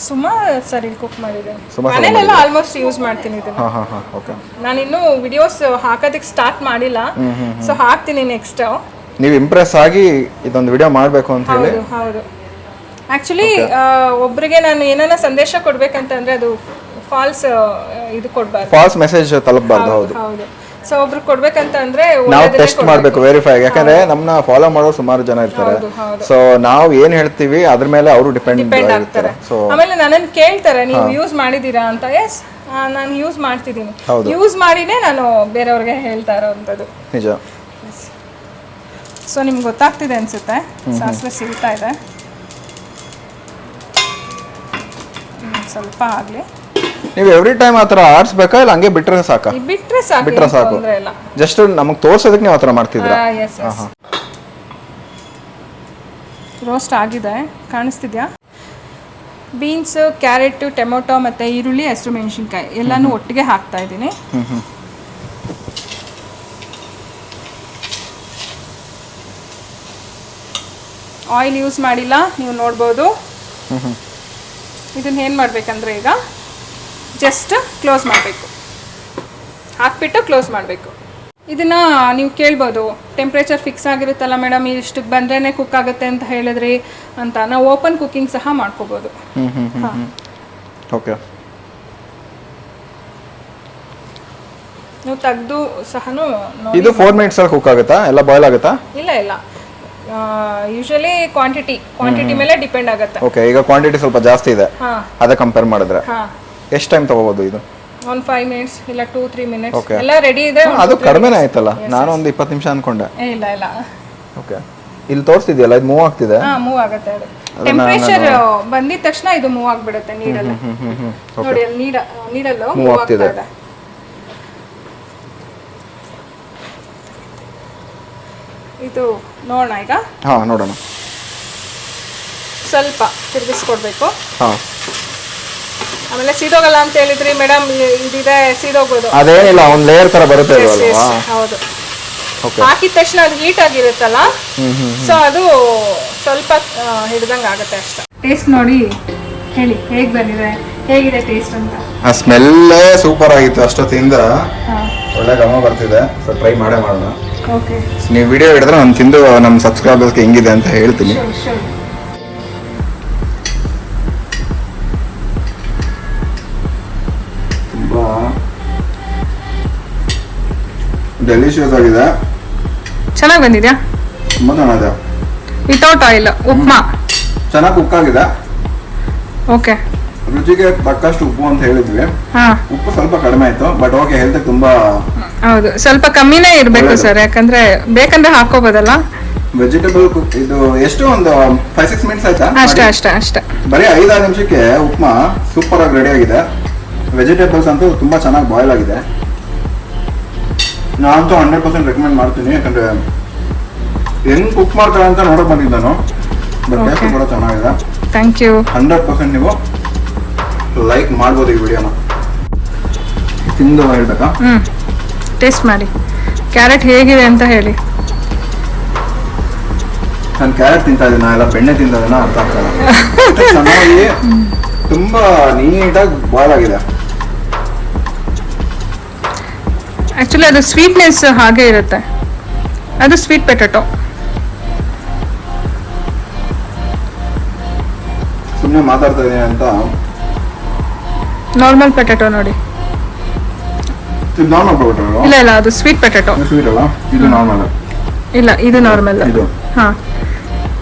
ಸುಮಾರು ಸರಿ ಕುಕ್ ಮಾಡಿದೆ. ಮನೆಯಲ್ಲೆಲ್ಲ ಆಲ್ಮೋಸ್ಟ್ ಯೂಸ್ ಮಾಡ್ತೀನಿ ಇದನ್ನ. ಓಕೆ. ನಾನು ಇನ್ನೂ ವಿಡಿಯೋಸ್ ಹಾಕೋದಕ್ಕೆ ಸ್ಟಾರ್ಟ್ ಮಾಡಿಲ್ಲ. ಸೊ ಹಾಕ್ತೀನಿ ನೆಕ್ಸ್ಟ್. ನೀವು ಇಂಪ್ರೆಸ್ ಆಗಿ ಇದೊಂದು ವಿಡಿಯೋ ಮಾಡಬೇಕು ಅಂತ ಹೇಳಿ. ಹೌದು. ಆ್ಯಕ್ಚುಲಿ ಒಬ್ಬರಿಗೆ ನಾನು ಏನಾನ ಸಂದೇಶ ಕೊಡ್ಬೇಕಂತಂದ್ರೆ ಅದು ಫಾಲ್ಸ್ ಇದು ಕೊಡಬಾರ್ದು, ಫಾಲ್ಸ್ ಮೆಸೇಜ್ ತಲುಪಬಾರ್ದು. ಹೌದು ಹೌದು. ಸೊ ಒಬ್ರು ಕೊಡ್ಬೇಕಂತ ಅಂದ್ರೆ ನಾವು ಟೆಸ್ಟ್ ಮಾಡಬೇಕು, ವೆರಿಫೈ. ಯಾಕಂದ್ರೆ ನಮ್ಮನ್ನ ಫಾಲೋ ಮಾಡೋ ಸುಮಾರು ಜನ ಇರ್ತಾರೆ. ಸೊ ನಾವು ಏನ್ ಹೇಳ್ತೀವಿ ಅದ್ರ ಮೇಲೆ ಅವರು ಡಿಪೆಂಡ್ ಆಗ್ತಾರೆ. ಸೊ ಆಮೇಲೆ ನನ್ನನ್ನು ಕೇಳ್ತಾರೆ, ನೀವು ಯೂಸ್ ಮಾಡಿದೀರಾ ಅಂತ. ಎಸ್, ನಾನು ಯೂಸ್ ಮಾಡ್ತಿದ್ದೀನಿ. ಯೂಸ್ ಮಾಡಿನೇ ನಾನು ಬೇರೆಯವ್ರಿಗೆ ಹೇಳ್ತಾ ಇರೋವಂಥದ್ದು. ನಿಜ. ಸೊ ನಿಮ್ಗೆ ಗೊತ್ತಾಗ್ತಿದೆ ಅನ್ಸುತ್ತೆ, ಸಾಸಿವೆ ಸಿಗ್ತಾ ಇದೆ. ಸ್ವಲ್ಪ ಆಗಲಿ. ನೀವು ಎವ್ರಿ ಟೈಮ್ ಆ ಥರ ಆಡಿಸ್ಬೇಕಾ ಇಲ್ಲ ಹಂಗೆ ಬಿಟ್ರೆ ಸಾಕಾ? ಬಿಟ್ರೆ ಸಾಕು, ಬಿಟ್ರೆ ಸಾಕು. ತೊಂದರೆ ಇಲ್ಲ. ಜಸ್ಟ್ ನಮಗೆ ತೋರ್ಸೋದಕ್ಕೆ ನೀವು ಆ ಥರ ಮಾಡ್ತಿದ್ದೀರಾ? S S. ರೋಸ್ಟ್ ಆಗಿದೆ, ಕಾಣಿಸ್ತಿದ್ಯಾ? ಬೀನ್ಸ್, ಕ್ಯಾರೆಟ್, ಟೊಮೊಟೊ ಮತ್ತು ಈರುಳ್ಳಿ, ಹಸಿರು ಮೆಣಸಿನ್ಕಾಯಿ ಎಲ್ಲನೂ ಒಟ್ಟಿಗೆ ಹಾಕ್ತಾ ಇದ್ದೀನಿ. ಆಯಿಲ್ ಯೂಸ್ ಮಾಡಿಲ್ಲ, ನೀವು ನೋಡ್ಬೋದು. ಇದನ್ನ ಏನು ಮಾಡಬೇಕಂದ್ರೆ ಈಗ ಜಸ್ಟ್ ಕ್ಲೋಸ್ ಮಾಡಬೇಕು, ಹಾಕ್ಬಿಟ್ಟು ಕ್ಲೋಸ್ ಮಾಡಬೇಕು. ಇದನ್ನು ನೀವು ಕೇಳ್ಬೋದು, ಟೆಂಪ್ರೇಚರ್ ಫಿಕ್ಸ್ ಆಗಿರುತ್ತಲ್ಲ ಮೇಡಮ್, ಇಷ್ಟಕ್ಕೆ ಬಂದ್ರೇ ಕುಕ್ ಆಗುತ್ತೆ ಅಂತ ಹೇಳಿದ್ರಿ ಅಂತ. ನಾವು ಓಪನ್ ಕುಕ್ಕಿಂಗ್ ಸಹ ಮಾಡ್ಕೋಬೋದು. ಓಕೆ, ನೀವು ತೆಗೆದು ಸಹ ಇದು 4 ಮಿನಿಟ್ಸ್ ಅಲ್ಲಿ ಕುಕ್ ಆಗುತ್ತಾ? ಎಲ್ಲ ಬಾಯ್ಲ್ ಆಗುತ್ತಾ? ಇಲ್ಲ ಇಲ್ಲ, ಯೂಶಲಿ ಕ್ವಾಂಟಿಟಿ ಮೇಲೆ ಡಿಪೆಂಡ್ ಆಗುತ್ತೆ. ಓಕೆ, ಈಗ ಕ್ವಾಂಟಿಟಿ ಸ್ವಲ್ಪ ಜಾಸ್ತಿ ಇದೆ, ಅದೇ ಕಂಪೇರ್ ಮಾಡಿದ್ರೆ ಎಷ್ಟು ಟೈಮ್ ತಗೋಬಹುದು ಇದು? ಒಂದು 5 ಮಿನಿಟ್ಸ್ ಇಲ್ಲ 2-3 ಮಿನಿಟ್ಸ್ ಎಲ್ಲ ರೆಡಿ ಇದೆ. ಅದು ಕಡಿಮೆನೇ ಆಯ್ತಲ್ಲ, ನಾನು ಒಂದು 20 ನಿಮಿಷ ಅನ್ಕೊಂಡೆ. ಇಲ್ಲ ಇಲ್ಲ. ಓಕೆ, ಇಲ್ಲಿ ತೋರಿಸ್ತಿದೆಯಲ್ಲ, ಇದು ಮೂವ್ ಆಗ್ತಿದೆ. ಮೂವ್ ಆಗುತ್ತೆ. ಅದು ಟೆಂಪರೇಚರ್ ಬಂದಿದ ತಕ್ಷಣ ಇದು ಮೂವ್ ಆಗ್ಬಿಡುತ್ತೆ ನೀರಲ್ಲಿ. ನೋಡಿ ಅಲ್ಲಿ ನೀರಲ್ಲೂ ಮೂವ್ ಆಗ್ತಿದೆ. ಇದು ನೋಡೋಣ ಈಗ. ನೋಡೋಣ. ಸ್ವಲ್ಪ ತಿರುಗಿಸ್ಕೊಡ್ಬೇಕು. ಆಮೇಲೆ ಸೀದೋಗಲ್ಲ ಅಂತ ಹೇಳಿದ್ರಿ ಮೇಡಮ್, ಇದಿದೆ ಸೀದೋಗೋದು. ಅದೇನಿಲ್ಲ, ಒಂದು ಲೇಯರ್ ತರ ಬರುತ್ತೆ ಅಲ್ವಾ? ಹೌದು. ಹಾಕಿದ ತಕ್ಷಣ ಅದು ಹೀಟ್ ಆಗಿರುತ್ತಲ್ಲ, ಸೊ ಅದು ಸ್ವಲ್ಪ ಹಿಡ್ದಂಗೆ ಆಗುತ್ತೆ ಅಷ್ಟೇ. ಟೇಸ್ಟ್ ನೋಡಿ ಹೇಳಿ ಹೇಗೆ ಬಂದಿದೆ, ಹೇಗಿದೆ ಟೇಸ್ಟ್ ಅಂತ. ಆ ಸ್ಮೆಲ್ ಸೂಪರ್ ಆಗಿತ್ತು, ಅಷ್ಟೊತ್ತಿಂದ ಒಳ್ಳೆ ಘಮ ಬರ್ತಿದೆ. ಸೊ ಟ್ರೈ ಮಾಡೇ ಮಾಡೋಣ. ಓಕೆ, ನೀವು ವಿಡಿಯೋ ಹಿಡಿದ್ರೆ ನಾನು ತಿಂದು ನಮ್ಮ ಸಬ್ಸ್ಕ್ರೈಬರ್ಸ್ಗೆ ಹೆಂಗಿದೆ ಅಂತ ಹೇಳ್ತೀನಿ. ತುಂಬಾ ಡೆಲಿಷಿಯಸ್ ಆಗಿದೆ, ಚೆನ್ನಾಗಿ ಬಂದಿದ್ಯಾ? ತುಂಬಾ ಚೆನ್ನಾಗಿದೆ. ವಿತೌಟ್ ಆಯಿಲ್ ಉಪ್ಮಾ ಚೆನ್ನಾಗಿ ಕುಕ್ ಆಗಿದೆ. ಓಕೆ, ರುಚಿಗೆ ತಕ್ಕಷ್ಟು ಉಪ್ಪು ಅಂತ ಹೇಳಿದ್ವಿ. ಉಪ್ಪು ಸ್ವಲ್ಪ ಕಡಿಮೆ ಆಯ್ತು, ಬಟ್ ಓಕೆ, ಹೆಲ್ತ್ ತುಂಬಾ. ಹೌದು, ಸ್ವಲ್ಪ ಕಮ್ಮಿನೇ ಇರಬೇಕು ಸರ್, ಯಾಕಂದ್ರೆ ಬೇಕಂದ್ರೆ ಹಾಕೋಬೋದಲ್ಲ. ವೆಜಿಟೇಬಲ್ ಕುಕ್ ಇದು ಎಷ್ಟು ಒಂದು 5-6 ಮಿನಿಟ್ಸ್ ಆಯ್ತಾ? ಅಷ್ಟೇ. ಬರೀ 5-6 ನಿಮಿಷಕ್ಕೆ ಉಪ್ಮಾ ಸೂಪರ್ ಆಗಿ ರೆಡಿ ಆಗಿದೆ. ವೆಜಿಟೇಬಲ್ಸ್ ಅಂತೂ ತುಂಬಾ ಚೆನ್ನಾಗಿ ಬಾಯ್ಲ್ ಆಗಿದೆ. ನಾನಂತೂ 100% ರೆಕಮೆಂಡ್ ಮಾಡ್ತೀನಿ, ಯಾಕಂದ್ರೆ ಹೆಂಗ್ ಕುಕ್ ಮಾಡ್ತಾರೆ ಅಂತ ನೋಡಕ್ ಬಂದಿದ್ದೆ ನಾನು. ಬಟ್ ಟೇಸ್ಟ್ ಕೂಡ ಚೆನ್ನಾಗಿದೆ. Thank you. 100% ನೀವು ಲೈಕ್ ಮಾಡ್ಬೋದು ಈ ವಿಡಿಯೋನ. ತಿಂದು ಹೇಳ್ಬೇಕಾ? ಟೇಸ್ಟ್ ಮಾಡಿ, ಕ್ಯಾರೆಟ್ ಹೇಗಿದೆ ಅಂತ ಹೇಳಿ. ನಾನು ಕ್ಯಾರೆಟ್ ತಿಂತಾ ಇದ್ದೀನಿ, ಎಲ್ಲ ಬೆಣ್ಣೆ ತಿಂತದನ್ನ ಅರ್ಥ ಆಗ್ತಲ್ಲ. ಚೆನ್ನಾಗಿ ತುಂಬಾ ನೀಟಾಗಿ ಬಾಯ್ಲ್ ಆಗಿದೆ. ಆಕ್ಚುಲಿ ಅದು ಸ್ವೀಟ್ನೆಸ್ ಹಾಗೆ ಇರುತ್ತೆ, ಅದು ಸ್ವೀಟ್ ಪೊಟ್ಯಾಟೊ. ಸುಮ್ಮನೆ ಮಾತಾಡ್ತಾ ಇದೀನಿ ಅಂತ. ನಾರ್ಮಲ್ ಪೊಟ್ಯಾಟೊ ನೋಡಿ. ಇದು ನಾರ್ಮಲ್ ಪೊಟ್ಯಾಟೊ? ಇಲ್ಲ, ಅದು ಸ್ವೀಟ್ ಪೊಟ್ಯಾಟೊ. ಸ್ವೀಟ್ ಅಲ್ಲ, ಇದು ನಾರ್ಮಲ್. ಇಲ್ಲ, ಇದು ನಾರ್ಮಲ್. ಇದು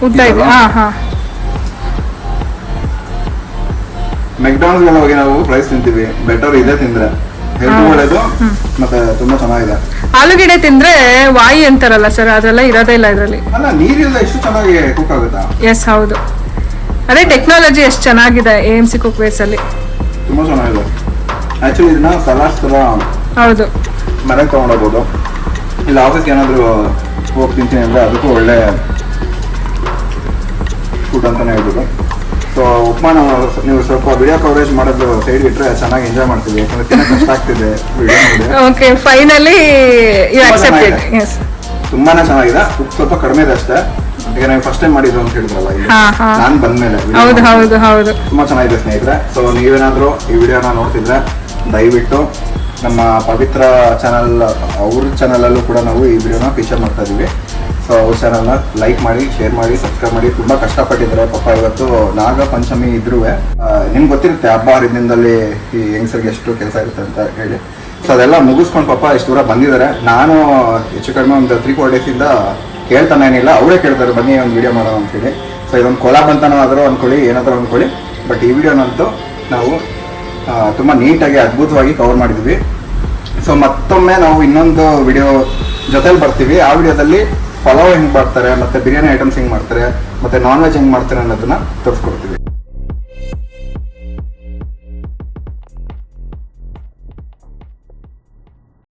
ಉದ್ದ ಇದೆ. ಮೆಕ್ಡಾನಲ್ಸ್ ಗೆಲ್ಲ ಹೋಗಿ ನಾವು ಪ್ರೈಸ್ ತಿಂತೀವಿ, ಬೆಟರ್ ಇದೆ ತಿಂದ್ರೆ. ಹೆಲ್ತ್ ಒಳ್ಳೇದು, ಮತ್ತೆ ತುಂಬಾ ಚೆನ್ನಾಗಿದೆ. ಆಲೂಗೆಡ್ಡೆ ತಿಂದ್ರೆ ವಾಯಿ ಅಂತಾರಲ್ಲ ಸರ್, ಅದೆಲ್ಲ ಇರೋದೇ ಇಲ್ಲ ಇದರಲ್ಲಿ. ಅಲ್ಲ, ನೀರಿಲ್ಲ ಎಷ್ಟು ಚೆನ್ನಾಗಿ ಕುಕ್ ಆಗುತ್ತಾ? ಎಸ್, ಹೌದು. ಅದೇ ಟೆಕ್ನಾಲಜಿ ಎಷ್ಟು ಚೆನ್ನಾಗಿದೆ AMC ಕುಕ್ ವೇರ್ಸ್ ಅಲ್ಲಿ. ತುಂಬಾ ಚೆನ್ನಾಗಿದೆ. ಆಕ್ಚುಲಿ ಇದನ್ನ ಸಲಾಡ್ಸ್ ತರ ಹೌದು ಮನೆಗೆ ತಗೊಂಡೋಗ್ಬೋದು. ಇಲ್ಲ ಆಫೀಸ್ಗೆ ಏನಾದ್ರು ಹೋಗಿ ತಿಂತೀನಿ ಅಂದ್ರೆ ಅದಕ್ಕೂ ಒಳ್ಳೆ ಫುಡ್ ಅಂತಾನೆ ಹೇಳ್ಬೋದು. ಸೊ ಉಪ್ಮಾನ ನೀವು ಸ್ವಲ್ಪ ವಿಡಿಯೋ ಕವರೇಜ್ ಮಾಡೋದು ಸೈಡ್ ಇಟ್ಟರೆ ಚೆನ್ನಾಗಿ ಎಂಜಾಯ್ ಮಾಡ್ತೀವಿ, ಯಾಕಂದ್ರೆ ತಿನ್ನಕ್ಕೆ ಕಷ್ಟ ಆಗ್ತಿದೆ ವಿಡಿಯೋ ನೋಡಿ. Okay, finally you accepted. Yes, ತುಂಬಾನೇ ಚೆನ್ನಾಗಿದೆ. ಉಪ್ಪು ಸ್ವಲ್ಪ ಕಡಿಮೆ ಇದೆ ಅಷ್ಟೇ, ಈಗ ನಾವು ಫಸ್ಟ್ ಟೈಮ್ ಮಾಡಿದ್ರು ಅಂತ ಹೇಳಿದ್ರಲ್ಲ, ನಾನು ಬಂದ್ಮೇಲೆ. ಹೌದು, ತುಂಬಾ ಚೆನ್ನಾಗಿದೆ ಸ್ನೇಹಿತರೆ. ಸೊ ನೀವೇನಾದ್ರೂ ಈ ವಿಡಿಯೋನ ನೋಡ್ತಿದ್ರೆ ದಯವಿಟ್ಟು ನಮ್ಮ ಪವಿತ್ರ ಚಾನಲ್, ಅವ್ರ ಚಾನಲಲ್ಲೂ ಕೂಡ ನಾವು ಈ ವಿಡಿಯೋನ ಫೀಚರ್ ಮಾಡ್ತಾ ಇದೀವಿ. ಸೊ ಅವ್ರ ಚಾನಲ್ನ ಲೈಕ್ ಮಾಡಿ, ಶೇರ್ ಮಾಡಿ, ಸಬ್ಸ್ಕ್ರೈಬ್ ಮಾಡಿ. ತುಂಬಾ ಕಷ್ಟಪಟ್ಟಿದ್ದಾರೆ ಪಾಪ. ಇವತ್ತು ನಾಗ ಪಂಚಮಿ ಇದ್ರೂ ನಿಮ್ಗೆ ಗೊತ್ತಿರುತ್ತೆ ಹಬ್ಬ ಹರಿದಿನದಲ್ಲಿ ಈ ಹೆಂಗಸರಿಗೆ ಎಷ್ಟು ಕೆಲಸ ಇರುತ್ತೆ ಅಂತ ಹೇಳಿ. ಸೊ ಅದೆಲ್ಲ ಮುಗಿಸ್ಕೊಂಡು ಪಾಪ ಇಷ್ಟು ದೂರ ಬಂದಿದ್ದಾರೆ. ನಾನು ಹೆಚ್ಚು ಕಡಿಮೆ ಒಂದು 3-4 ಡೇಸಿಂದ ಕೇಳ್ತಾನೆ ಏನಿಲ್ಲ, ಅವರೇ ಕೇಳ್ತಾರೆ ಬನ್ನಿ ಒಂದು ವಿಡಿಯೋ ಮಾಡೋಣ ಅಂತೇಳಿ. ಸೊ ಇದೊಂದು ಕೊಲಾಬ್ ಅಂತಾನೋ ಆದರೂ ಅಂದ್ಕೊಳ್ಳಿ, ಏನಾದರೂ ಅಂದ್ಕೊಳ್ಳಿ. ಬಟ್ ಈ ವಿಡಿಯೋನಂತೂ ನಾವು ತುಂಬ ನೀಟಾಗಿ ಅದ್ಭುತವಾಗಿ ಕವರ್ ಮಾಡಿದ್ವಿ. ಸೊ ಮತ್ತೊಮ್ಮೆ ನಾವು ಇನ್ನೊಂದು ವಿಡಿಯೋ ಜೊತೆಲಿ ಬರ್ತೀವಿ. ಆ ವಿಡಿಯೋದಲ್ಲಿ ಪಲಾವ್ ಹೆಂಗ್ ಮಾಡ್ತಾರೆ ಮತ್ತೆ ಬಿರಿಯಾನಿ ಐಟಮ್ಸ್ ಹೆಂಗ್ ಮಾಡ್ತಾರೆ ಮತ್ತೆ ನಾನ್ ವೆಜ್ ಹೆಂಗ್ ಮಾಡ್ತಾರೆ ಅನ್ನೋದನ್ನ ತೋರಿಸ್ಕೊಡ್ತೀವಿ.